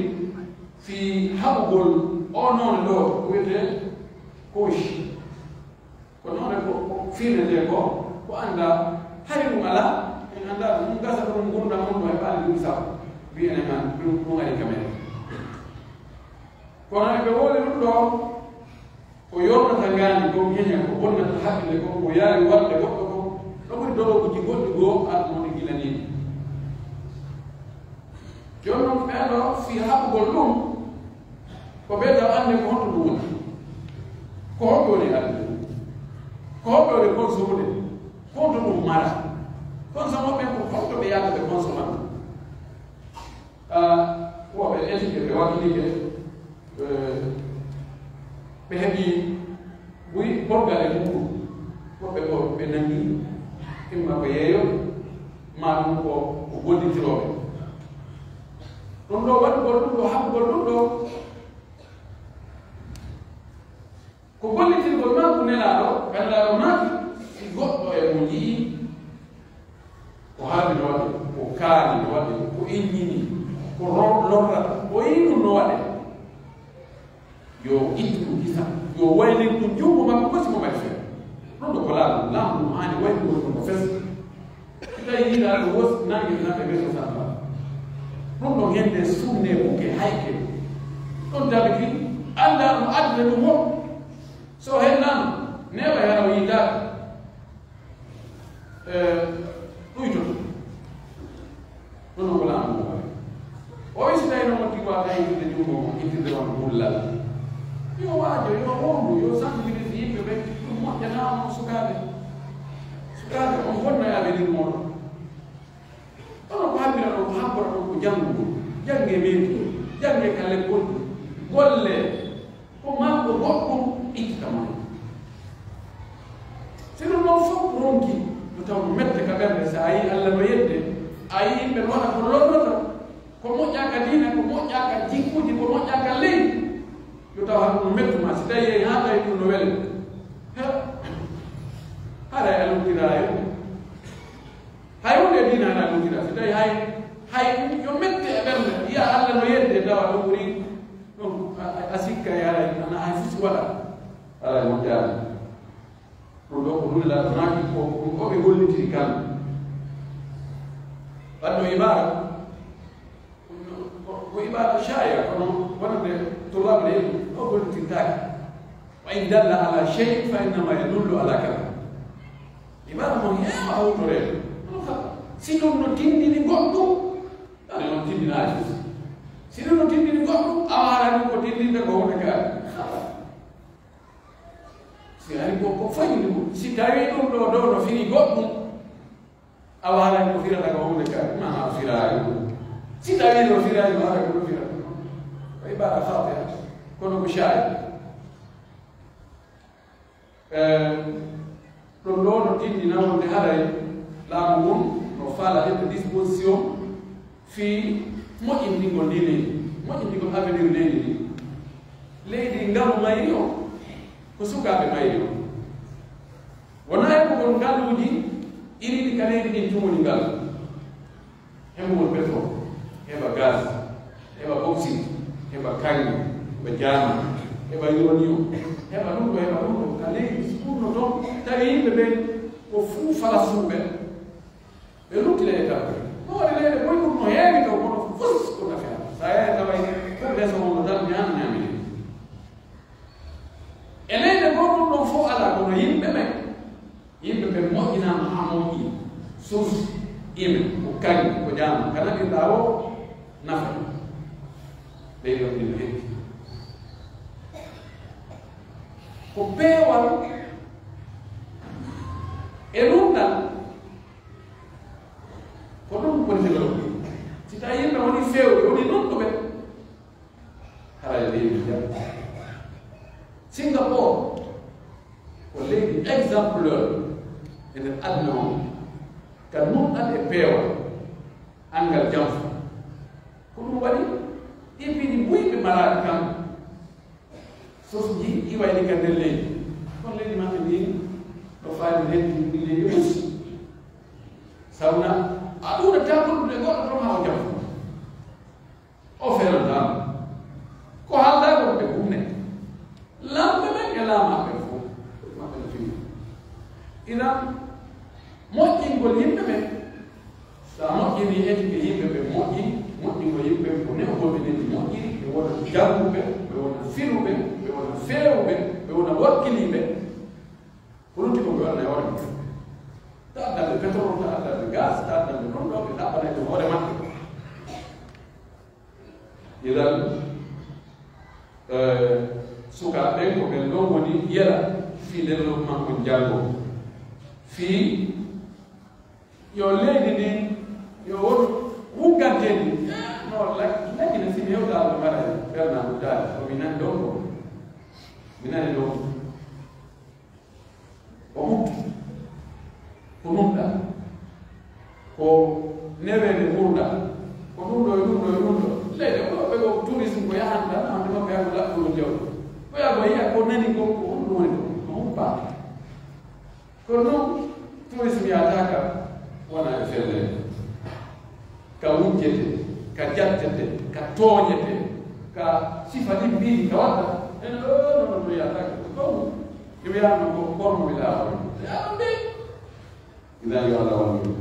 fi haɓugol o noon ɗo wiyete couche ko noone ko firnete ko anda hari ɗum ala en anda ɗum gasa ɗum gurdam on ɗo e ɓaali ɗum sabu wiyene man ɗum ari kamene kono ɓe woli ɗum ɗo ko yonnata ngaani ko ñeña ko bonnata hakkille ko ko yaari wadde goɗɗo ko ɗo ɓuri dologuji goɗɗi goo almoni gilaniɗi joni noon ɓeeɗo fi haɓugol ɗum ko ɓe taw annde ko honto ɗum woni ko hoɓɓe woni adde ko hoɓɓe woni consommude ko honto ɗum mara consommoɓe ko honto ɓe yahda ɓe consommata woɓe éthique ɓe waɗinike ɓe heɓi buy borgal e muɗum woɓɓe ko ɓe nangi imma ko yeeyo ma ɗum ko gollitiroɓe ɗum ɗo waɗugol ɗum ɗo haɓugol ɗum ɗo ko gollitirgol ma ko nelaɗo gandaɗo naati si goɗɗo e mo yii ko haaɓi no waɗe ko kaani no waɗe ko innini ko lorrata o yii ɗum no waɗe yo ittu ɗum hisa yo waylir ɗum junngo makko kosimo mbaɗi fe ɗum ɗo ko laamu laamu ɗum haani waylirgol ɗum ko fes so tawi yiiɗa ɗo wos nangue naɓe ɓeso samba ɗum ɗo hende sumne buke hayke ɗon tabiti anda ɗum adde ɗum o so hennano newa yara o yiidaɓe ɗuytoto ɗum ɗo ko laamu ɗum waɗe o wi so tawi noon mo tigi wata yittude junngo mo ittirde on gullal yo waajo yo wondu yo sensibilise yimɓe ɓe ɗum moƴƴanama sukaɓe on fonnoyaɓe nder moɗon ono ko habbira ɗon ko habbora ɗon ko janngugo jannge menti jannge ka lekkol golle ko manko goɗɗum ittita mon si ɗum noon fof ronki no taw no mette ka ɓerde so a yi allah no yedde a yi yimɓe waɗa ko lonnota ko moƴƴaka diina ko moƴƴaka jikkuji ko moƴƴaka leydi yo taw hano no mettuma si tawi yehi ha tawi ɗum no wele haɗa e alutirayo hay hunde diina haɗa alutira si tawi hay yo mette e ɓernde yiya allah no yedde dawa ɗum ɓuri ɗum a sikka yaray ana hay fusi waɗa ala e moƴƴani ɗum ɗo ko hunde naaki ko ɓe gollitiri kamɓe wadno ibara ko ibara shaya kono wonde tulaɓe ɗe o gollitirtaki wa in dalla ala chey fa innama yadullu ala kala ibara mo heewa hawtorede si ɗum no tindini goɗɗum ane noon tindinaji si ɗum no tindini goɗɗum awa harani ko tindinde ko wonde gaari si ari ko fayini ko si tawi ɗum ɗo dow no fini goɗɗum awa harani ko firata ko wonde gaari mana firayi si tawi no firayi no hara ko firata ko ibara fatiha kono ko shayi ɗum ɗo no tindina wonde haray laamu ngun no faala heɓde disposition fii moƴƴindigol ndi leydi moƴƴindigol avenir leydi ndi leydi ngalu mayri o ko sukaaɓe mayri o wona heɓugol ngaluuji iriɗi ka leydi ɗin tumoni ngalu heɓugol pétrole heɓa gaz heɓa bauxite heɓa kange heɓa jama heɓa uranium heɓa ɗum ɗo heɓa ɗum ɗo ka leydi ɗumno toon tawi yimɓe ɓen ko fuu falasuɓe ɓe luttile e taɓe no waɗi leyɗe ɓoy ɗum no heewi taw kono fos ko nafea sa yehe taway fof leso mon no tan ñaama ñaamini e leyɗe goo ɗum ɗon fof ala kono yimɓe ɓe ɓe moƴƴinama ha moƴƴi source ime ko kañi ko jama kanaɗirɗa o nafa leydi on ɗino heddi ko peewal e ɗumɗal ko ɗum woni développé si tawi yimɓe woni fewɓe woni nonɗuɓe haray leydi jam Singapore ko leydi exemplaire e nder aduna o ka nunɗal e peewal angal jamfa ko ɗum waɗi ɗiɓɓiɗi ɓuyɓe malaɗi kamɓe sos ji iwayni ka nder leydi kono leydi maɓɓe ndi ɗo faami heddi ɗi leydi mus sawna a ɗuuɗata gonɗude goɗɗo toon ha o jamfa o ferantama ko haalda ko ɓe kumne lamɓe men e laamaɓe fof maɓɓe no fini inan moƴƴingol yimɓe ɓen sa moƴƴini éthique yimɓe ɓe moƴƴingo yimɓe ko nehoɓe nen moƴƴiri ɓe wona janguɓe ɓe wona finuɓe ɓe wona feewɓe ɓe wona wakkiliɓe ko lutti ko ɓe waɗna e hoore maɓɓe ta addaɓe pétrole ta addaɓe gaz ta addaɓe ɗum ɗo ɓe ɗaɓɓanede hoore maɓɓe idan sukaɓe ko ɓen ɗon woni yela fi développement ko janggo fi yo leydi ndin yo won wuggantendi no leydi ne simi hewɗa ɗo mbaɗa ɓernaɗo daade ko mi nani ɗon ɗo mi nani ɗon o huttu ko numɗa ko newede ɓurɗa ko ɗum ɗo e ɗum ɗo e ɗum ɗo leyɗe ɓe ko tourisme ko yahanɗa hande maɓɓe yago laɓɗuɗo jawɗo ko yago yiya ko nani ko ko ɗum woni ɗo ko humpa kono noon tourisme yataka wona e fellede ka wujjete ka jattete ka tooñete ka sifati mbiɗi ka waɗa ene ɗo no yataka ɗum yo wiyama ko kormo wilawa yaɗo mbi idan yo allah wallu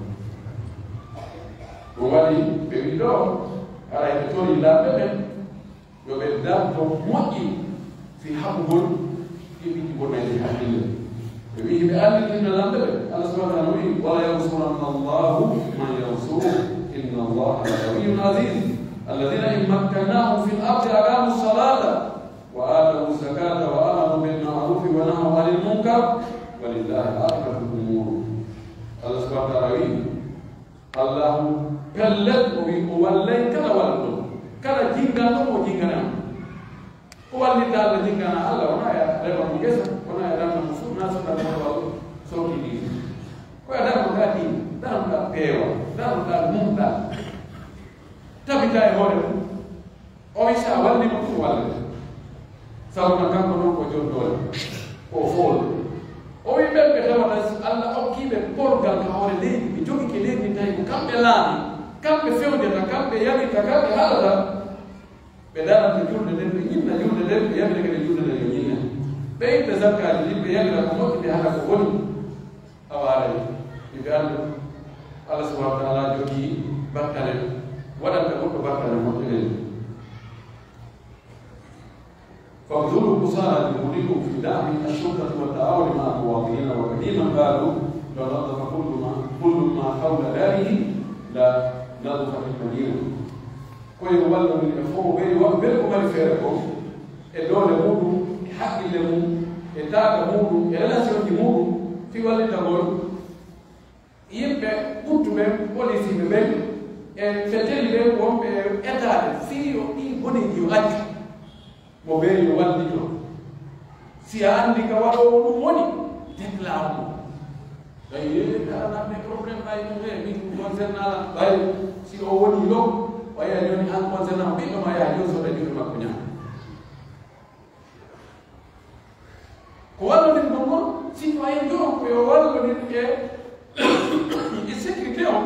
ɗum waɗi ɓe wi ɗo ara ɓe tori lamɓe ɓen yo ɓe darto moƴƴi fi haɓugol ɗiɓiɗi bonede haqqille ɓe wi ɓe anditinno lamɓe ɓe allah subahana taala wi wala yansuranna allahu man yansuru inna allaha laqawiyun aziz alladina in makkannahum fi l ardi aqamu salata wa atawu zakata wa amaru bilmarufi wa nahaw anil munkar walillahi aqibatu lumur allah subahana taala wi allahu pellet o wi o wallay kala walluɗo kala jinganɗo o jinganama ko wallita allah jingana allah wona ya rema mo gesa wona ya ranna mo sunna suɗaɗo wallu sowki ɗi koye darnoɗa ɗi darnoɗa peewa darnoɗa numɗa tabita e hoore mum o wi sa wallimo ɗum wallete sabuna kanko noon ko jon doole ko fool o wi ɓen ɓe tawata allah okkiɓe porgal ka hoore leydi ɓe jogi ke leydi tawi ko kamɓe laami kamɓe fewdeta kamɓe yaɓita kamɓe haalata ɓe darata julde nden ɓe ñinna julde nden ɓe yaɓita kede julde nden yo ñinna ɓe yiɓɓe zakkaji ɗin ɓe yaɓita ko moƴƴinde haka ko woni awaare yimɓe anndu allah subahana wa taala jogii battane waɗanɓe goɗɗo battane moƴƴinede فابذلوا قصارى جهودكم في دعم الشرطة والتعاون مع المواطنين وقديما قالوا لو نظف كل ما حول داره لنظفت المدينة. كوي والله من الفوق بيني وبينكم ما يفرقكم الدولة مودو حق اللي مو التاجر مودو الرelation مودو في والله تقول يبقى كنت بهم بوليسي بهم فتري بهم وهم إدارة فيه يبوني يؤدي mo ɓeeri yo wallito si a anndi ka waɗowo ɗum woni déclare mo ɓay karanamɓe probléme ɓay ɗum he min concerne ala ɓay si o woni ɗo waya joni an concerne o ɓiɗɗoma yaa joni soɗa juuɗe makko ñaama ko wallonin ɗum noon citoyen jo ko yo wallonin e sécurité o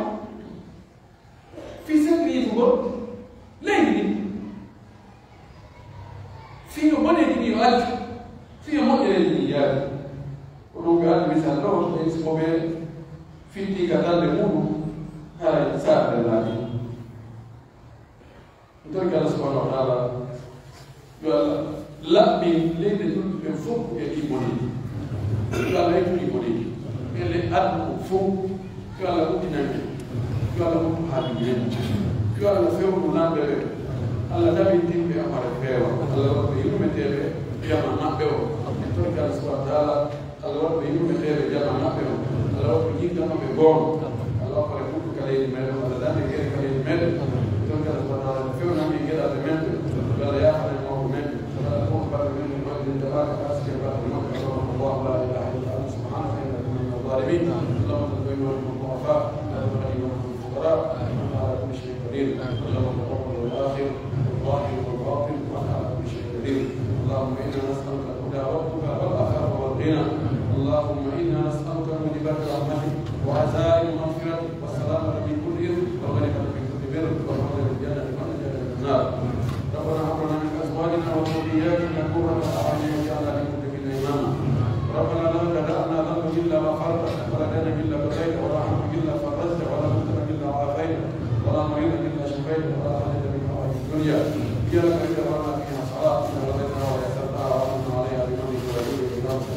fi sécurité leydi ɗi fiyo boneji ɗi yo alti fiyo moƴƴereji ɗi yaadi ko ɗum ɓe aldi misal ɗo ɓe simoɓe fittiga dalde muɗum hay saɗde laaɓi ɗum torki allah subahanahu wa taala yo allah laɓɓi leyɗe ɗumɓe fof e ɗi boneji yo allah hettu ɗi boneji ɓele addu ko fof yo allah huɗɗinanɓe yo allah huɗɗu haaɓimen yo allah fewnu lamɓe ɓe Allah tabintinɓe amare feewa allah waɗɓe yurmeteɓe jama maɓɓe o en torki allah subahana taala allah waɗɓe yurmeteɓe jama maɓɓe o allah waɗɓe jigganoɓe goono allah wappare fuɗɗu ka leydi meɗen allah dande gueɗe ka leydi meɗen en torki allah subahana taala no fewnami gueɗaɓe menɓe yo allah yafane mawɓe menɓe allah fof baɗe men en waɗde tabaka asike baɗe maɓɓe allahumma allahu la ilaha illa anta subhanaka inna kunna min adh-dhalimin allahumma taqabbal minna al-du'afa allahumma inna al-fuqara ala kulli shay'in qadir allahumma taqabbal al-akhir الظاهر والباطن وانت على كل شيء قدير اللهم انا نسالك الهدى والتقى والعفاف والغنى اللهم انا نسالك موجبات رحمتك وعزائم مغفرتك والسلامه من كل اثم والغنيمه من كل بر والفوز بالجنه والنجاه من النار ربنا هب لنا من ازواجنا وذرياتنا قرة اعين واجعلنا للمتقين اماما ربنا لا تدعنا ذنبا الا غفرته ولا دينا الا قضيته ولا حرما الا فرجته ولا مهتما الا عافيته ولا مريضا الا شفيته ولا حاجه من حوائج الدنيا إياك نعبد وإياك نستعين اهدنا الصراط المستقيم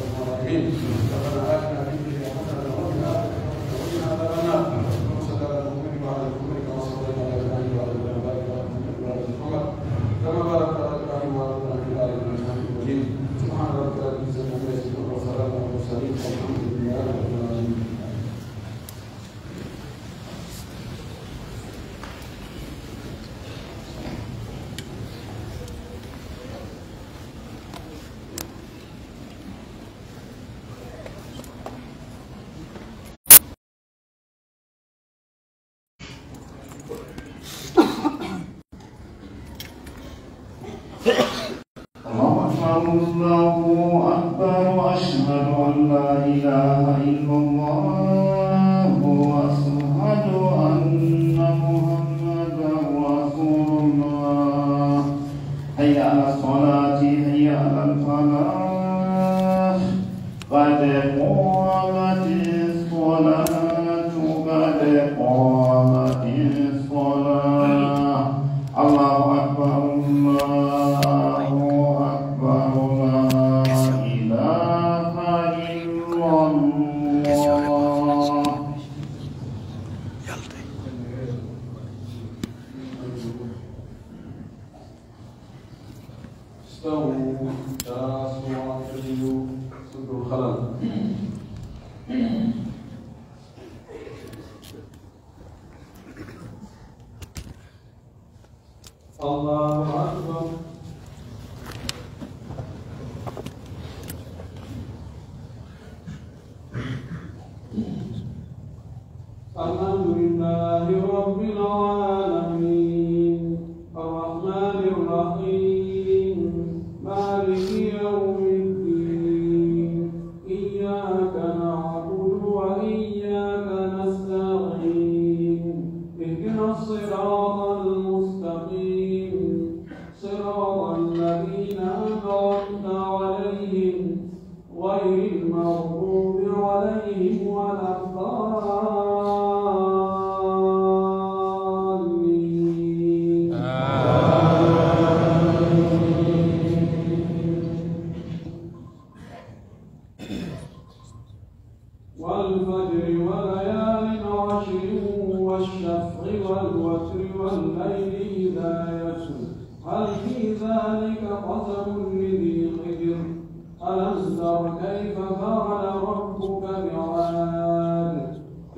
الرجيم سبحان ربك رب العزة عما يصفون وسلام على المرسلين والحمد لله رب العالمين. الله أكبر أشهد أن لا إله إلا الله وأشهد أن محمدا رسول الله. حي على الصلاة حي على الفلاح قد قامت الصلاة قد قامت الصلاة. الله أكبر الله أكبر لا إله إلا الله. استووا تاسوا واعتدلوا سدوا الخلل. الله أكبر. الحمد لله رب العالمين الرحمن الرحيم مالك يوم الدين إياك نعبد وإياك نستعين اهدنا الصراط المستقيم صراط الذين أنعمت عليهم غير المغضوب عليهم ولا الضالين. والفجر وليال عشر والشفع والوتر والليل إذا يسر هل في ذلك قسم لذي حجر ألم تر كيف فعل ربك بعاد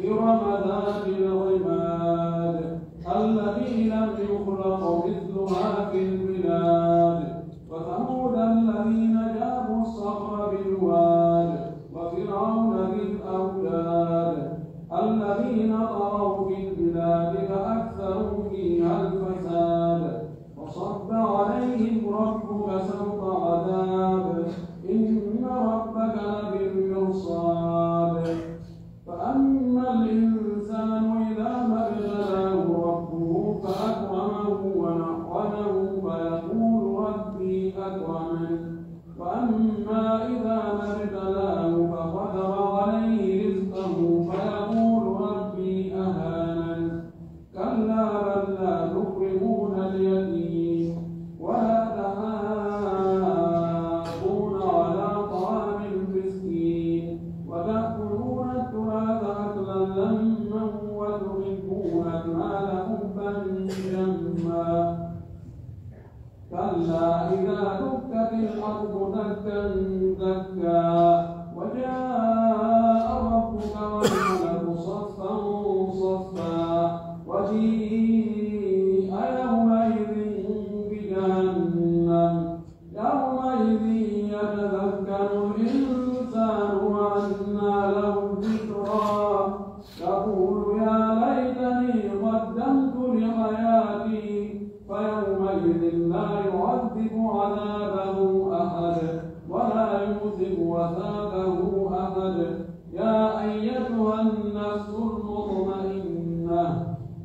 إرم ذات العماد التي لم يخلق مثلها في البلاد وثمود الذين جابوا الصخر بالواد وفرعون ذي الأوتاد الذين طغوا في البلاد فأكثروا فيها الفساد وصب عليهم ربك سوط عذاب إن ربك لبالمرصاد فأما الإنسان إذا ما ابتلاه ربه فأكرمه ونعمه فيقول ربي أكرمن وأما إذا ما ابتلاه فقدر عليه رزقه فيقول ربي أهانن كلا بل لا تكرمون اليتيم ولا تحاضون على طعام المسكين وتأكلون التراث أكلا لما وتحبون المال حبا جما كلا إذا دكت الأرض دكا دكا وجاء ربك والملك صفا صفا وجيء يومئذ بجهنم يومئذ يتذكر الإنسان وأنى له الذكرى يقول يا ليتني قدمت لحياتي فيومئذ لا يعذب عذابه أحد ولا يوثق وثاقه أحد. يا أيتها النفس المطمئنة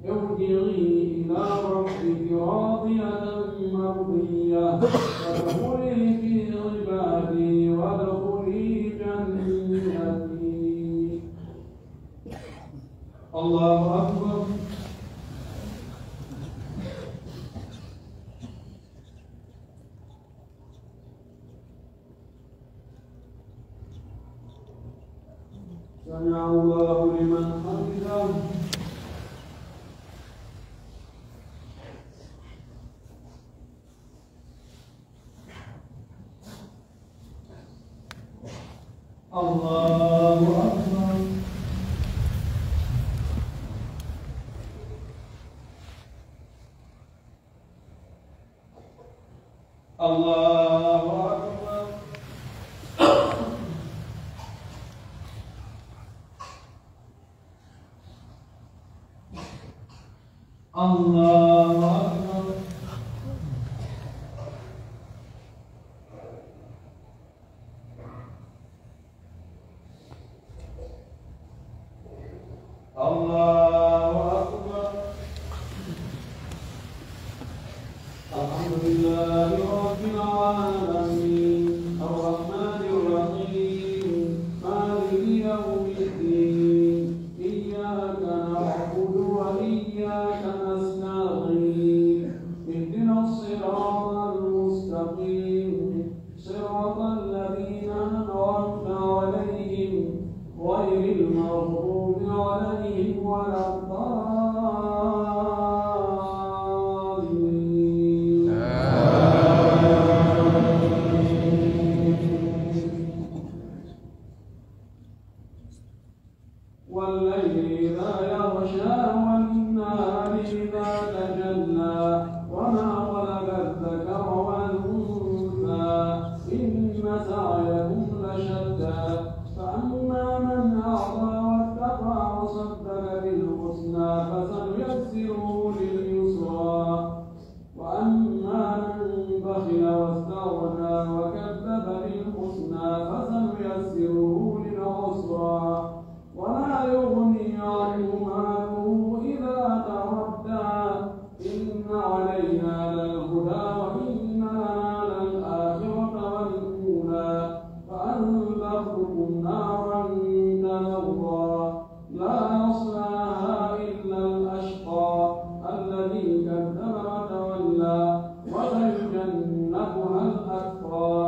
ارجعي إلى ربك راضية مرضية فادخلي في عبادي وادخلي جنتي. الله أكبر. سمع الله لمن حمده. الله أكبر. الله أكبر. الله أكبر. الله أكبر. الحمد لله رب العالمين الرحمن الرحيم مالك يوم الدين إياك نعبد وإياك نستعين اهدنا الصراط المستقيم صراط الذين أنعمت عليهم غير المغضوب عليهم ولا الضالين. والليل إذا يغشى والنهار إذا تجلى وما خلق الذكر والأنثى إن سعيكم لشتى فأما من أعطى واتقى وصدق بالحسنى فسنيسره لليسرى وأما من بخل واستغنى وكذب بالحسنى فسنيسره للعسرى وما يغني عنه ماله إذا تردى إن علينا للهدى وإن لنا للآخرة والأولى فأنذرتكم نارا تلظى لا يصلاها إلا الأشقى الذي كذب وتولى وسيجنبها الأتقى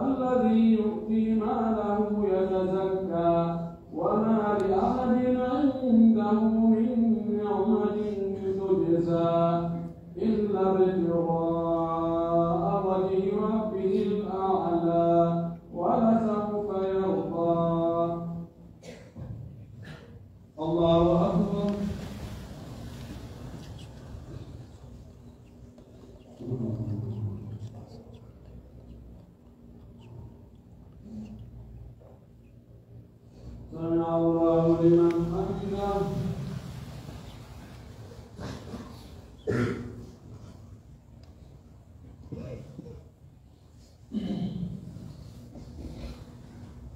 الذي يؤتي ماله يتزكى وما لأحد عنده من نعمة تجزى إلا ابتغاء وجه ربه الأعلى ولسوف يرضى. الله أكبر. سمع الله لمن حمده.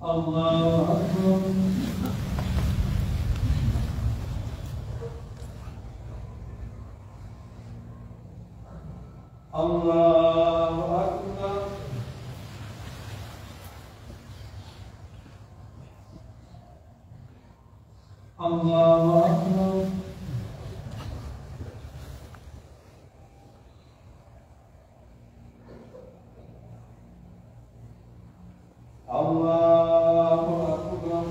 الله أكبر. الله أكبر. الله أكبر. الله أكبر.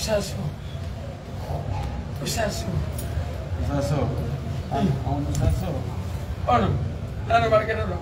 Usaso. Usaso. Oh no. Ano ba kaya no?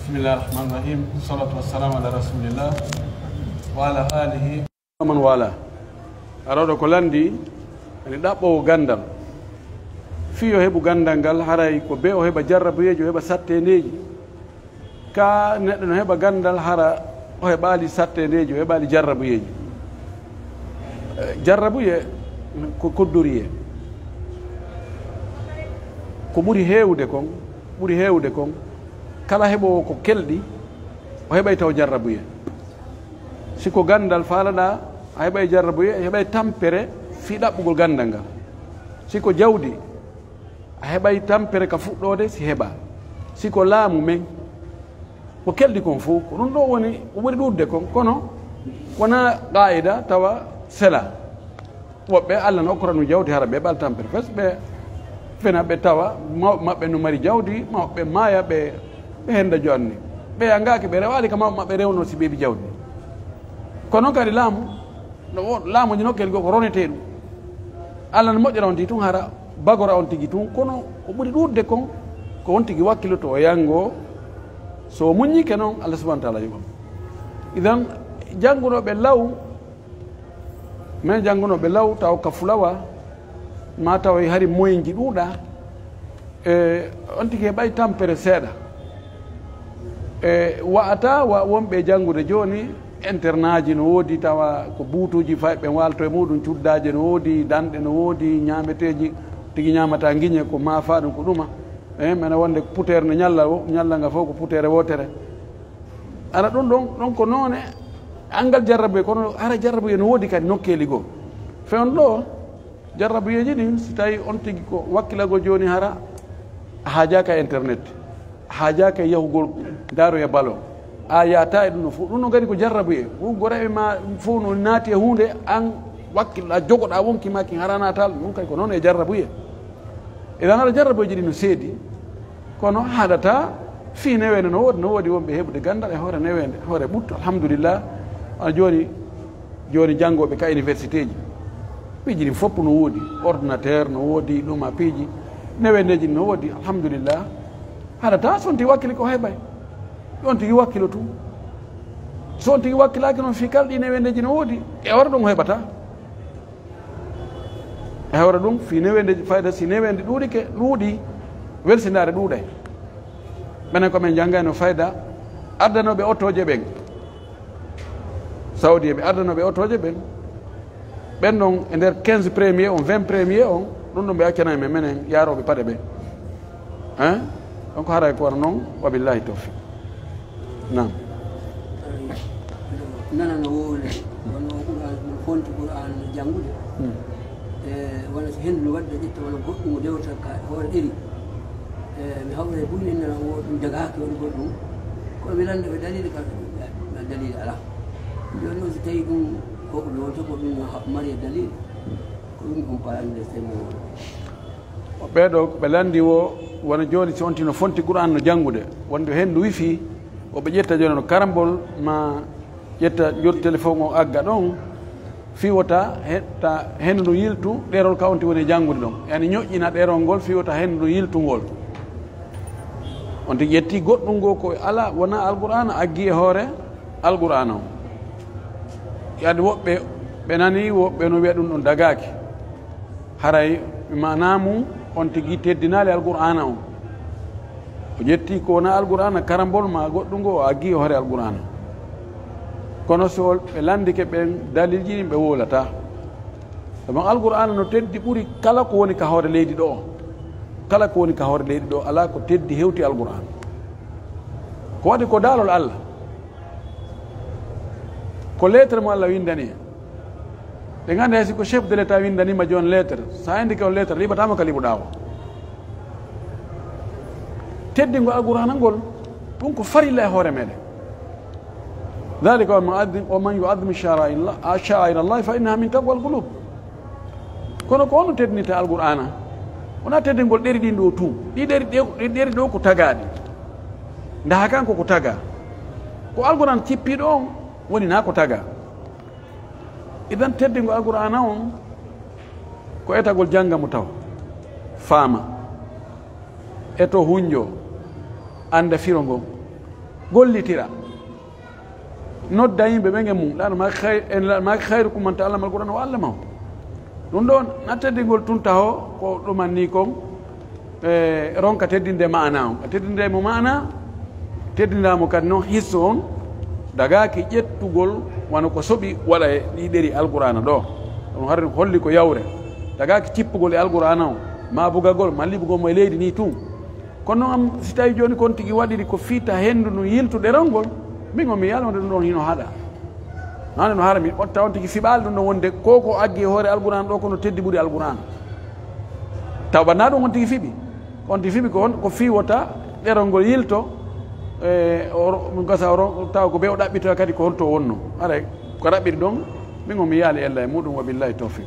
Bismillahirrahmanirrahim. Salatu wassalamu ala rasulillah wa ala alihi man wala. Arodo ko landi ani dabbo gandal. Fiyo hebu gandangal haray ko be o heba jarrabuyeji o heba sattendeji. Ka neddo no heba gandal hara o heba ali sattendeji o heba ali jarrabuyeji. Jarrabuye ko koddoriye. Ko buri hewde kon kala hebo ko keldi o heɓay taw jarrabuye siko gandal faalaɗa a heɓay jarrabuye a heɓay tampere fi ɗaɓɓugol gandal ngal siko jawdi a heɓay tampere ka fuɗɗode si heɓa siko laamu men ko keldi kon fof ko ɗum ɗo woni o ɓuri ɗudde kon kono wona qa'ida tawa sela woɓɓe allah no okkoranu jawdi hara ɓe ɓal tampere fes ɓe fena ɓe tawa mawɓe maɓɓe no mari jawdi mawɓe maaya ɓe henda jonni ɓe angaki ɓe rewali ka mawɓe maɓɓe rewno si ɓeɓi jawdi kono kadi laamuji nokkel go ko ronete ɗum allah no moƴƴira on ti tun hara bagora on tigui tun kono o ɓuuri ɗudde kon ko on tigui wakkiloto o yango so muññike noon allah subahana taala yoɓam idan janngunoɓe law min janngunoɓe law taw ka fulawa ma taw hari moyenji ɗuuɗa on tigui heɓay tampere seeɗa wa'ata wonɓe janngude joni internat ji no woodi tawa ko buutuji fay ɓe walto e muɗum cuddaje no woodi danɗe no woodi ñameteji tigui ñamata guiñe ko maafa ɗum ko ɗuma mene wonde putere no ñallanga fof ko putere wotere ara ɗon ko noone angal jarrabuye kono hara jarrabuye no woodi kadi nokkeli goo fewn ɗo jarrabuyeji ɗin si tawi on tigui ko wakkilago joni hara haajaka internet haajaka yahugol daroya ballon a yata e ɗum no fof ɗum no gadi ko jarrabuye goreɓe ma fof no naati e hunde an wakkilɗa jogoɗa wonkimaki haranatal ɗum kadi ko noon e jarrabuye eɗan haɗa jarrabuyeji ɗi no seedi kono haɗata fi newende no woodi wonɓe heɓude gandal e hoore newende hoore ɓutto alhamdulillah ana joni janggoɓe ka université ji piiji ɗin fopp no woodi ordinateur no woodi ɗuma piiji newendeji no woodi alhamdulillah haɗata so on tigui wakkili ko heɓay on tigui wakkilo tu so on tigui wakkilaki noon fi kala ɗi newendeji no woodi e hore ɗum heɓata e hore ɗum fi newendeji fayda si newende ɗuuɗi welsinare ɗuuɗay ɓenen komin janggani no fayda ardanoɓe otoje ɓen saudi ɓe ardanoɓe otoje ɓen ɓen ɗon e nder 15 premier on 20 premier on ɗum ɗum ɓe accanayi men menen yaroɓe paɗe ɓe donc haray ko wara noon wabillahi tawfiq nam nanano wowle wono ɓuran fonti ɓuran janngude wona so hendu no waɗde ƴetta wona goɗɗum o dewta ka hoore ɗeri mi hawre ɓuri en nana o ɗum jagaki waɗi goɗɗum kono mi landa ɓe dalili ka dalili ala joni o so tawi ɗum ko ɗum wonta ko ɗum mari e dalil ko ɗum on paande semo ɓeeɗo ɓe landi o wona jooni si on tino fonti qur'an no janngude wonde henndu wifi oɓe ƴetta jooni no karambol ma ƴetta jot téléphone o agga ɗon fiwota hetta henndu ndu yiltu ɗerol ka onti woni janngude ɗon yani ñoƴƴina ɗerol ngol fiwota henndu ndu yiltungol on tigi ƴetti goɗɗum ngo ko ala wona alqur'ana aggi e hoore alqur'ana o yade woɓɓe ɓe nani woɓɓe no wiya ɗum ɗon dagaki haray manamum on tigi teddinali alqur'ana o o ƴetti ko wona alqur'ana karambol ma goɗɗum ngo o aggi e hoore alqur'ana kono so ɓe landike ɓen dalilji ɗin ɓe wolata sabu alqur'ana no teddi ɓuri kala ko woni ka hoore leydi ɗo o kala ko woni ka hoore leydi ɗo ala ko teddi hewti alqur'an ko waɗi ko daalol Allah ko lettre mo Allah windani ɓe gandi hay si ko chef de l'état windanima joni lettre sa indi ko lettre liɓatama ka liɓuɗa o teddingo alqur'ana ngol ɗum ko farilla e hoore meɗen ذلك ومن يعظم شعائر الله فإنها من تقوى القلوب kono ko ono teddinite alqur'ana wona teddingol ɗeri ɗin ɗo tum ɗi ɗeri ɗo ko tagaɗi daha kanko ko taga ko alqur'an cippiɗo on woni na ko taga idan teddingo alqur'ana on ko etagol janga mo taw faama eto hunjo anda firo ngo gollitira nodda yimɓe ɓe gen mum ɗano maki hayrukum man ta'allama alqur'ana wa allamahu ɗum ɗon na teddingol tunta o ko ɗuman ni kon ronka teddinde mana on a teddindemo mana teddindamo kadi noon hisso on dagaki ƴettugol wano ko soɓi waɗa e ɗi ɗeri alqur'ana ɗo ɗum har holli ko yawre dagaki cippugol e alqur'ana o ma bugagol ma liɓugol mo e leydi ni tun kono noon am si tawi joni kon tigui waɗiri ko fiita hendu no yiltu ɗerol min o mi yalode ɗum ɗon hino haɗa hande no haara mi ɓotta on tigui fiɓali ɗum ɗon wonde koko aggi e hoore alqur'ana ɗo kono teddi ɓuuri alqur'ana taw ɓanna ɗum on tigui fiɓi on tigui fiɓi ko fiwota ɗerol ngol yilto gasa taw ko ɓe o ɗaɓɓito kadi ko honto wonno ara ko ɗaɓɓiri ɗon min o mi yaali ella e muɗum wa billahi tawfiq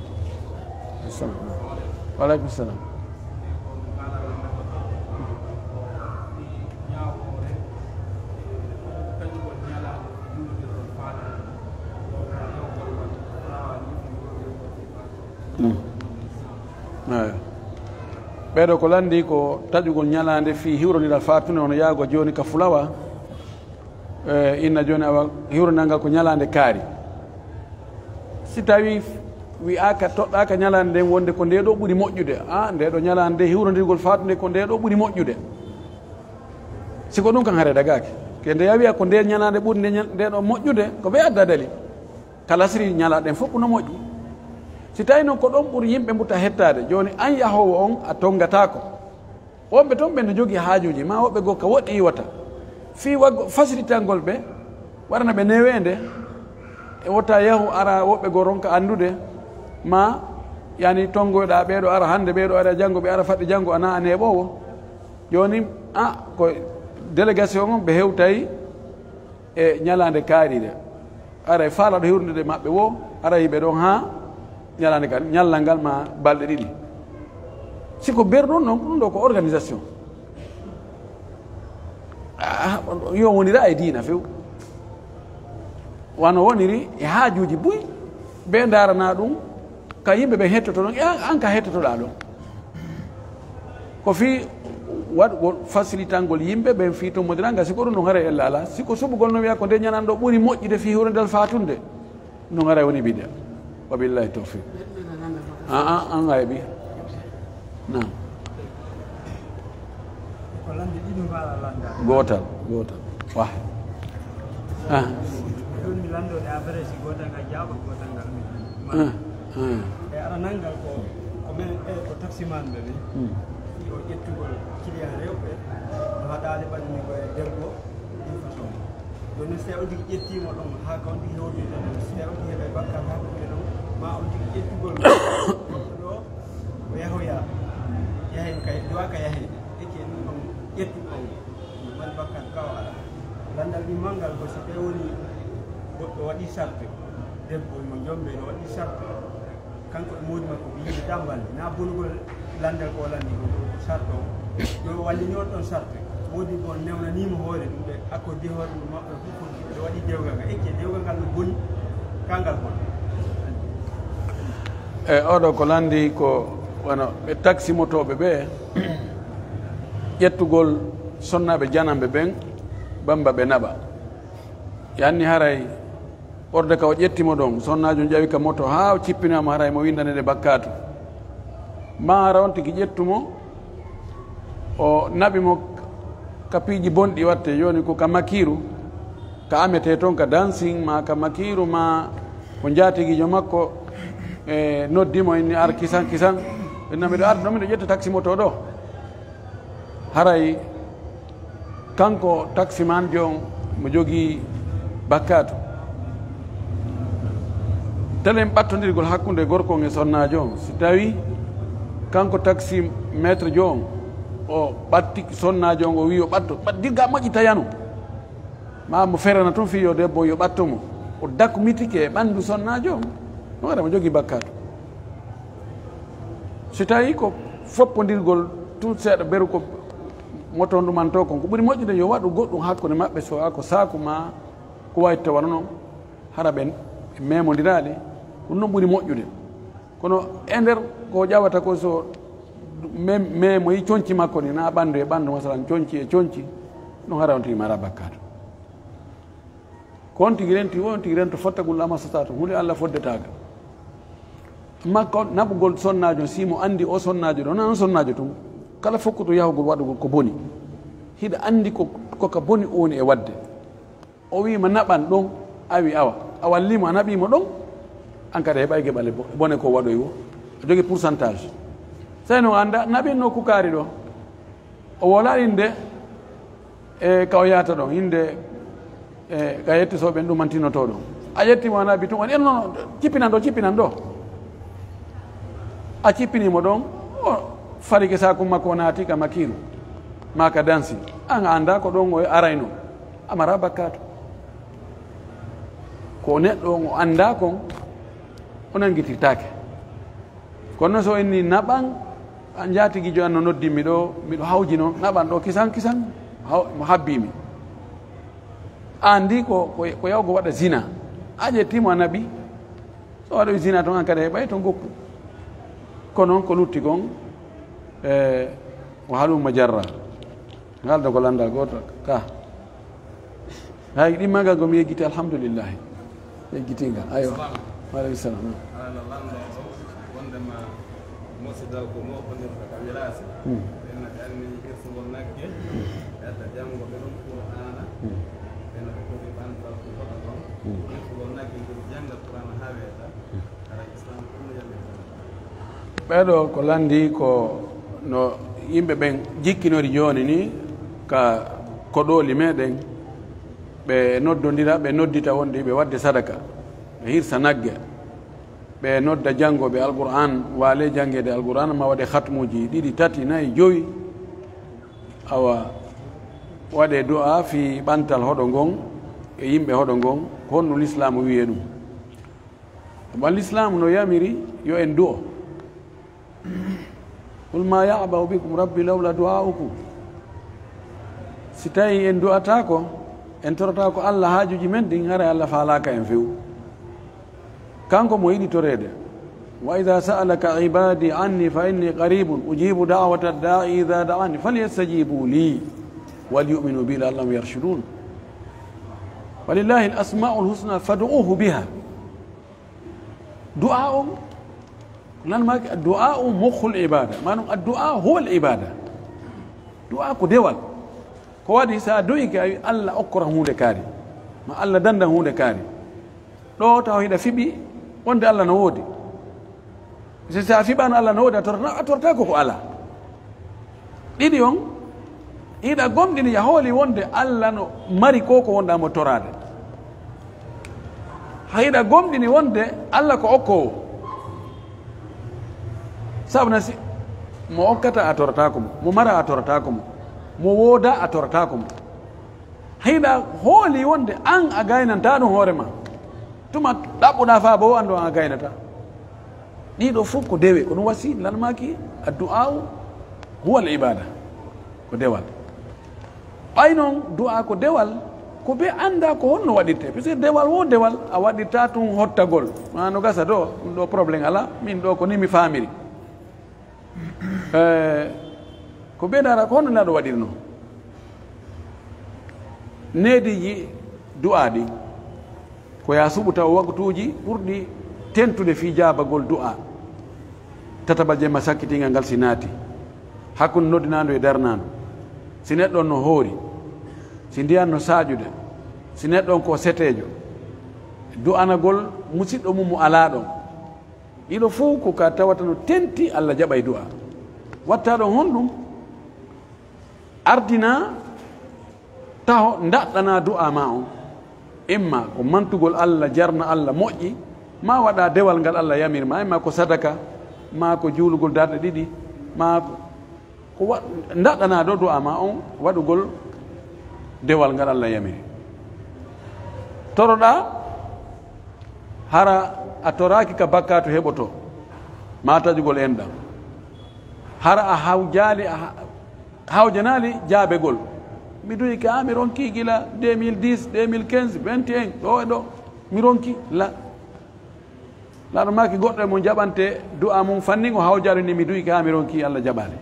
waleykum salam ɓeɗo ko landi ko taƴugol ñalande fi hiwroniral fatune ono yaago joni ka fulawa inna joni awa hiwronal ngal ko ñalande kaari si tawi wiyaka toɗɗaka ñalande nden wonde ko ndeɗo ɓuuri moƴƴude a ndeɗo ñalande nde hiwrodirgol fatunde ko ndeɗo ɓuuri moƴƴude siko ɗum kan haare dagaki ke nde yawiya ko nde ñalande ɓuuri ndeɗo moƴƴude ko ɓe adda dali kala siri ñalaɗen fof no moƴƴi si tawi noon ko ɗon ɓuuri yimɓe mbutta hettade joni an yahowo on a tongatako wonɓe toon ɓe no jogui haajuji ma woɓɓe goo ka woɗɗi yiwata fi waggo facilitangol ɓe warana ɓe newede e wotta yahu ara woɓɓe goo ronka andude ma yani tongoyɗa ɓeɗo ara hande ɓeɗo ara janggo ɓe ara faɗɗi janggo ana a neɓowo joni ko délégation on ɓe hewtayi e ñalande kaariɗe ara e faalaɗo hiwrdude maɓɓe wo ara yiɓe ɗon ha ñalande kadi ñallal ngal ma balɗe ɗiɗi siko berɗon noon ɗum ɗo ko organisation yo wonira e diina few wano woniri e haajuji buy ɓe darana ɗum ka yimɓe ɓe hettoto ɗon an ka hettotoɗa ɗon ko fi waɗgol facilitangol yimɓe ɓen fi to modiraga siko ɗum ɗon hara ella ala siko suɓugol no wiya ko nde ñananɗo ɓuuri moƴƴude fi hurnedal fatunde ɗum hara woni bide wabillahi tawfiq an gaybi nam gotal wa ara nangal ko men ko taximan ɓe ɓe o ƴettugol client rewɓe no haɗade ɓanni koye debbo ɗin façon joni so tawi on tigi ƴettima ɗon ha ka on tigi hewdide ɗon so tawi on tigi heeɓe bakkar hakkude ɗon ma on tigi ƴettugol goɗɗo ɗo o yahoya yahen kay duwaka yahede ecce ɗum ɗon ƴettu on woni bakkar kawa ala landal ɗimmal ngal ko so tawi woni goɗɗo waɗi sarte debbo mo jombe no waɗi sarte kanko e moodi makko ko yimɓe dambalde na bonugol landal ko landi ko sarto yo walli ñon ɗon sarte wodi bon newnanima hoore ɗum ɓe accorde hoore ɗum maɓɓe fof ɓe waɗi dewgal ngal ecce dewgal ngal no boni kangal bon oɗo ko landi ko wono ɓe taxi motoɓe ɓe ƴettugol sonnaɓe janamɓe ɓen bamba ɓe naɓa yanni haray ɓorde ka o ƴettimo ɗon sonnajo ƴawi ka moto ha o cippinama haray mo windanede bakkatu ma ara on tigi ƴettumo o naɓimo ka piiji bonɗi watte joni ko ka makiru ka amete toon ka dancing ma ka makiru ma ko jatiguijo makko e noddimo inni ar kisan kisan inna miɗo arda ɗo miɗo ƴetta taxi moto ɗo haray kanko taxi man jon mo jogui bakkatu telen ɓattodirgol hakkude gorko e sonnajo on si tawi kanko taxi maître jo on o ɓatti sonnajo on o wi o ɓatto dirga moƴƴita yanu ma mo ferana toon fiyo debbo yo ɓattomo o dakmitike e ɓanndu sonnajo on no waɗa mo jogui bakkatu si tawi ko foppodirgol tout seeɗa beru ko moto nduman to kon ko ɓuri moƴƴude yo waɗu goɗɗum hakkude maɓɓe so a ko saku ma ko wawi tawana noon hara ɓe memodiraɗe ɗum noon ɓuri moƴƴude kono e nder ko ƴawata ko so mo yi coñci makko ni na ɓanndu e ɓanndu masalan coñci e coñci ɗum hara on tigi mara bakkatu ko on tigi renti fottagol amasata to hunde Allah foddetaga makko naɓugol sonnajo simo andi o sonnajo ɗo nan sonnajo tum kala fokkuto yahugol waɗugol ko boni hiɗa andi koka boni woni e wadde o wima naɓan ɗon awi awa a wallimo a naɓimo ɗon an kadi heɓay geɓale bone ko waɗoy wo o jogui pourcentage sai no anda naɓinno kukari ɗo o wola inde e ka o yata ɗon inde e ka yettisoɓen ɗumantinoto ɗon a yettimo a naɓi tun on enno cippinan ɗo a cippinimo ɗon o farike saku makko naati ka makiru ma ka dansi an anda ko ɗon o arayno amara bakkatu ko neɗɗo on o anda kon o nanguitirtake kono so inni naɓan a jatiguijo an no noddimi ɗo miɗo hawjino naɓan ɗo kisan mo habbimi andi ko yawgo waɗa zina a ƴettimo a naɓi so waɗoy zina toon an kadi heɓay to goppu ko noon ko lutti gon o haaluma jarra ngalda ko landa goto ka hay ɗimmagal gomi yeggiti alhamdoulillahi yeggitinga aywa waaleykum salam ala lando wondema musidal ko moɓonirta ka wilasi ɓenna ɓe anni hirsugol nagge ɓedda janngo ɓe ɗum qur'ana ɓenna ɓe koɓi ɓantal ko hoɗa ɗon hirsugol nagge koɓe jangga qur'ana ha weeta ara islam ɗumno yameta ɓeɗo ko landi ko no yimɓe ɓen jikkinori joni ni ka koɗoli meɗen ɓe noddodira ɓe noddita wonde ɓe wadde sadaka ɓe hirsa nagge ɓe nodda janngoɓe alqur'an waale janguede alqur'an ma waɗe hatmuji ɗiɗi tati nayyi joyi awa waɗe du'a fi ɓantal hoɗo ngon e yimɓe hoɗo ngon ko honno l'islamu wiye ɗum ɗum l'islamu no yamiri yo en du'o qul ma ya'ba'u bikum rabbi lawla du'a'ukum si tawi en du'atako en torata ko Allah haajuji men ɗin hara Allah faalaka en few kanko mo yiɗi torede wa idha sa'alaka ibadi anni fa inni qaribun ujibu da'wata da'i idha da'ani falyastajibu li walyu'minu bi la'allahum yarshudun walillahi al-asma'ul husna fad'uhu biha du'a الدعاء مخ العبادة ما الدعاء هو العبادة دعاء كدوال كوادي سادويك الله أكره هو دكاري ما الله دنده هو دكاري لو توحيد فيبي وند الله نودي سيسا فيبان الله نودي أتورتاكو الله إذا يوم إذا قم دين يهولي وند الله نو ماري كوكو وند أمتوراد هيدا قم دين وند الله كوكو sabna si mo okkata a torata ko mo mara a torata ko mo woda a torata ko hayda hooli wonde an a gaynanta ɗum hoore ma tuma ɗaɓɓuɗa fa bo ando an a gaynata ɗiɗo fof ko dewe ko ɗum wasi lalmaki addu'a huwa al ibada ko dewal ɓay noon du'a ko dewal ko ɓe anda ko honno waɗirte par ce que dewal wo dewal a waɗirta tun hottagol ma no gasa ɗo ɗum ɗo probléme ala min ɗo ko ni mi famiri ko ɓe dara ko honno naɗo waɗirno neediji du'a ɗi ko ya suɓuta o waktuji ɓurɗi tentude fi jabagol du'a tatabal jemma sakkitingal ngal si naati hakkude noddinado e darnado si neɗɗon no hoori si ndiyan no saƴude si neɗɗon ko setejo du'anagol musidɗo mum mo ala ɗon ɗiɗo fof ko ka tawata no tenti Allah jaɓa e du'a watta ɗon honɗum ardina taho daɗɗana du'a ma on imma ko mantugol Allah jarna Allah moƴƴi ma waɗa dewal ngal Allah yamirma imma ko sadaka ma ko juulugol darɗe ɗiɗi ma ko daɗɗana ɗo du'a ma on waɗugol dewal ngal Allah yamiri toroɗa hara a toraki ka bakka to heɓoto ma tajugol enɗam hara a hawjali a hawjanali jaabegol mi duyi ka mi ronki gila 2010 2015 21 ɗo e ɗo mi ronki laɗo maki goɗɗo e mo jaɓante du'a mum fanni o hawjali ni mi duyi ka mi ronki Allah jaɓali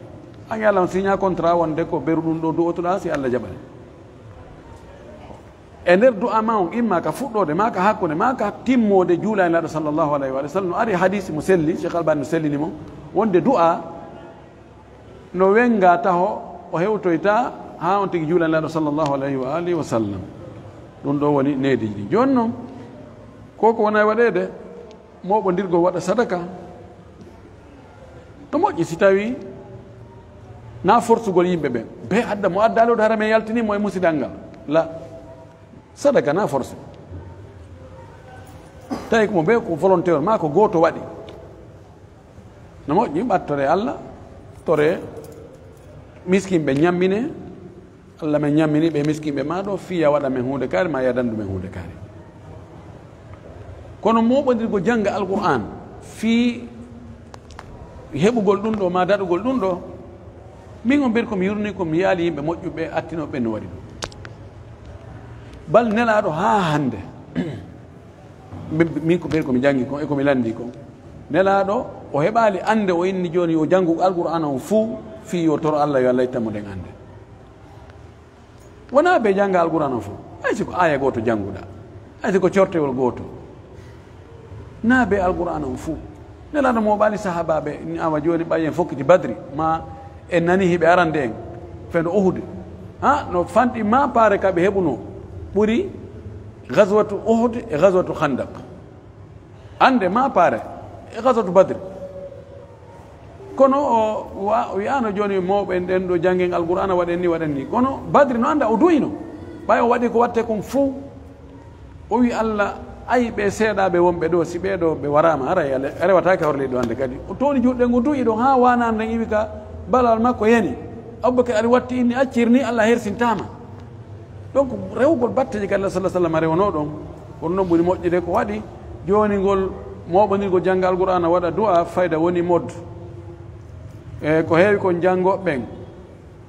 an Allah on signa contrat wonde ko beru ɗum ɗo du'otoɗa si Allah jaɓali e nder du'a ma on imma ka fuɗɗode ma ka hakkude ma ka timmode juulanilaɗo sallllahu alayhi wa sallam no ari hadisi mo selli Cheikh Albani no sellini mo wonde du'a no wenga taho o hewtoyta ha on tigi juulanilaɗo sallllahu alayhi wa alihi wa sallam ɗum ɗo woni neediji ɗi joni noon koko wona e waɗede moɓodirgol waɗa sadaka to moƴƴi si tawi na forcegol yimɓe ɓe be adda mo addaloɗo hara men yaltinimo e musidal ngal la sadaka na force tawi komo ɓe ko volontaire ma ko goto waɗi no moƴƴi ɓattore Allah tore miskinɓe ñammine Allah men ñammini ɓe miskinɓe ma ɗo fiya waɗa men hunde kaari ma yadandu men hunde kaari kono moɓodirgo jangga alqur'an fi heɓugol ɗum ɗo ma daɗugol ɗum ɗo min on mbiyat komi yurni komi yaali yimɓe moƴƴuɓe attinoɓe no waɗi ɗum bal nelaɗo ha hande min ko mbiyat komi jangi kon e komi landi kon nelaɗo o heɓali ande o inni joni o janggu alqur'an o fuu fi yo toro Allah yo Allah ittamo ɗen ande wona ɓe jangga alqur'an o fuu hay siko aya goto jangguɗa hay siko cortewol goto na ɓe alqur'an o fuu nelaɗo mo ɓaali sahabaɓe ni awa joni ɓayen fokkiti badri ma en nani hiɓe arande en feno Uhud ha no fanɗi ma paare kaɓe heɓuno ɓuri gaswatu Uhud e gaswatu Khandaq ande ma paare e gaswatu badri kono o wiyano joni mawɓe ɗen ɗo janggen alqur'ana waɗen ni kono badri no anda o duyino ɓay o waɗi ko watte kon fou o wi Allah ayi ɓe seeɗaɓe wonɓe ɗo si ɓeɗo ɓe warama ara a rewatake horle ɗo hande kadi o toni juɗɗe ngo duyi ɗon ha wanande iwi ka balal makko yani Abubakar ari watti inni accirni Allah hersintama donc rewgol batteji kadi Allah sallah sallam rewno ɗon kono noon ɓuri moƴƴide ko waɗi joni ngol moɓodirgo jangga alqur'ana waɗa du'a fayda woni mod e ko heewi kon janggoɓen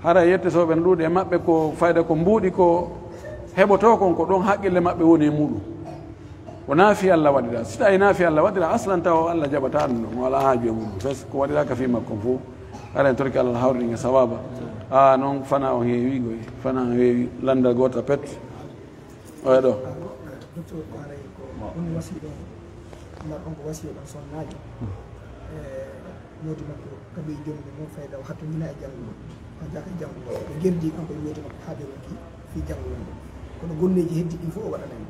hara yettesoɓe no ɗuuɗi e maɓɓe ko fayda ko mbuuɗi ko heɓoto kon ko ɗon haqqille maɓɓe woni e muɗum ko naafi Allah waɗira si tawi naafi Allah waɗira aslan taw Allah jaɓata ɗum ɗon wala haaju e muɗum par ce que ko waɗiraka fi makko fof ara en torki Allah hawriɗin e sawaba a noon fana o heewi goy fana o heewi landal goota pet oya ɗo docteur paray ko ɗum wasiɗo mbaɗ on ko wasiɗo ɗon sonnaji modi makko kaɓe jomde noon fayda o hattodina e janggo o jaka janggo ɓe gerdi kanko e modi makko haaɓe wonki fi janggo ɗum kono gonneji heddi ɗi fof o waɗanen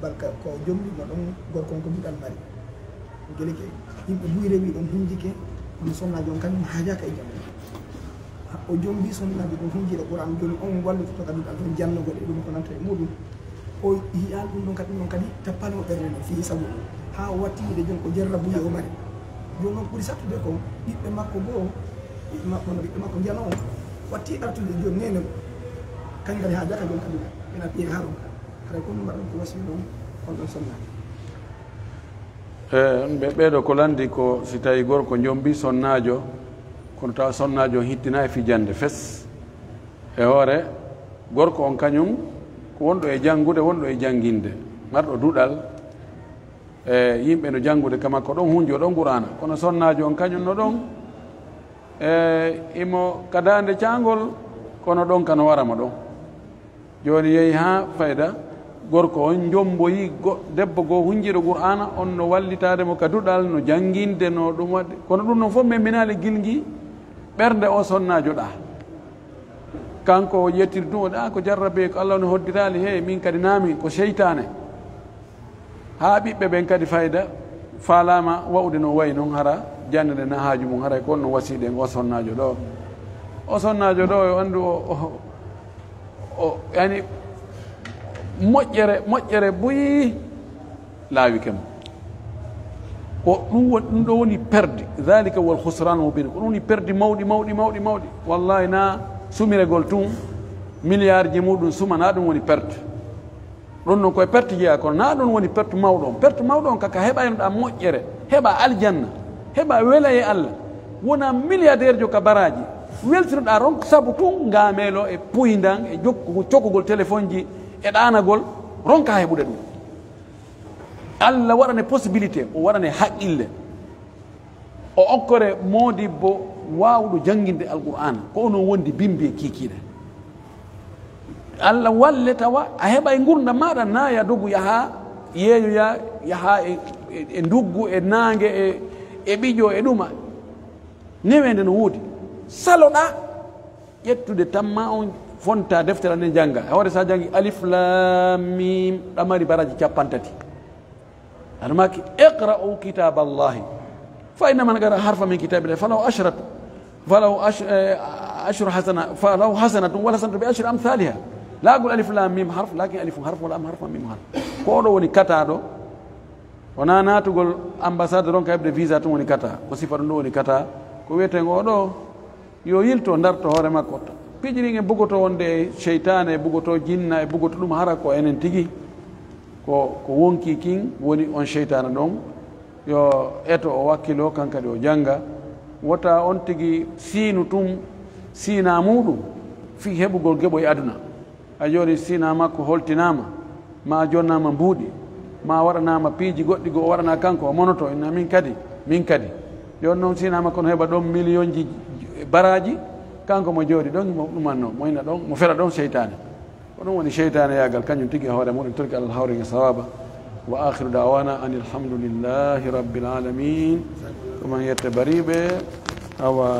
balka ko jomɗino ɗon gorko on ko mbiɗal mari guele ke yimɓe buy rewi ɗon hunjike kono sonnaji on kañum haajaka e janggo o jombi sonnaji ɗon hunjiɗo ɓuran joni on wallutoto kadi ɗan toon jannogoɗe ɗum ko nanta e muɗum o yiyal ɗum ɗon kadi ɗum kadi tappano ɓerde no fi sabu ha o wattiɓe joni ko jerra buye o mari joni noon ɓuuri sattude ko ɓiɓɓe makko goo ɓiɓɓe makko no ɓiɓɓe makko jano o watti artude joni nene kañ kadi haajaka joni kadi ena piye ha ɗum haray ko ɗum mbaɗon ko wasi ɗon on ɗon sonnaji ɓeɗo ko landi ko si tawi gorko jombi sonnajo kono tawa sonnajo hittina e fijande fes e hoore gorko on kañum ko wonɗo e janngude wonɗo e jannginde marɗo duɗal e yimɓe no janngude kama ko ɗon hunjo ɗon qur'ana kono sonnajo on kañum no ɗon imo kadande caangol kono ɗon kano warama ɗon joni yeehi ha fayda gorko on jomboyi debbo goo hunjiɗo qur'ana on no wallitademo ka duɗal no jannginde no ɗum waɗde kono ɗum noon fof memminali gilgui ɓernde o sonnajo ɗa kanko o yettiri ɗum o ɗa ko jarrabe ko allah no hoddirali hey min kadi naami ko seytane ha ɓiɓɓe ɓen kadi fayda falama wawde no wayi noon hara jannde na haaju mum haray ko on no wasiɗen o sonnajo ɗo o andu o yani moƴƴere boyi laawi kem ko ɗum ɗo woni perde dhalika wal khusran mubin ko ɗum woni perde mawɗi wallahi na sumiregol tun milliard ji muɗum suma na ɗum woni perte ɗum noon koye perte jeeya kono na ɗum woni perte mawɗo on kaka heɓaynoɗa moƴƴere heɓa aljanna heɓa wela e allah wona milliardaire jo ka baraji weltinoɗa ronko saabu tun ngamelo e puydan e cokkugol téléphone ji e ɗanagol ronka heɓude ɗum allah waɗane possibilité o waɗane haqqille o okkore modibbo wawɗo janguinde alqur'ana ko onon wondi bimbi e kikiɗe allah walle tawa a heɓa e gurdam maɗa na ya dogu yaha yeeyoya yaha e nduggu e nangue e ɓiƴo e ɗuma newede no woodi saloɗa ƴettude tamma on fonta deftere ande jangga hawde sa jangi alif lam mim ɗamari baraji 50 aɗa maki iqra'u kitab allahi fa inna man qara harfa min kitabillah falahu ashratu falahu hasanatun wal hasanatu bi ashri amthaliha la qul alif lam mim harf lakin alif harf wal lam harf mim harf ko ɗo woni kataɗo wona natugol ambassade ronka heɓde visa tun woni kata ko sifa ɗum ɗo woni kata ko wiyeten oɗo yo yilto darto hoore makko pijirin e bugoto wonde e cheytane e bugoto jinna e bugoto ɗum hara ko enen tigi ko wonki kin woni on cheytane ɗon yo eto o wakkilo kankadi o janga wota on tigi siinu tum siina muɗum fi heɓugol geɓo e aduna a joni siina makko holtinama ma jonnama mbuuɗi ma waɗanama piiji goɗɗi go o waɗana kanko o monoto inna min kadi joni noon sinama kono heɓa ɗon million ji baraji kanko mo jooɗi ɗon mo ɗumanno mo ina ɗon mo fera ɗon cheytane ko ɗum woni cheytane yagal kañum tigui hoore muɗum turki allah hawringe sawaba wa akhiru dawana an alhamdulillahi rabbil alamin ɗuman yette bariɓe awa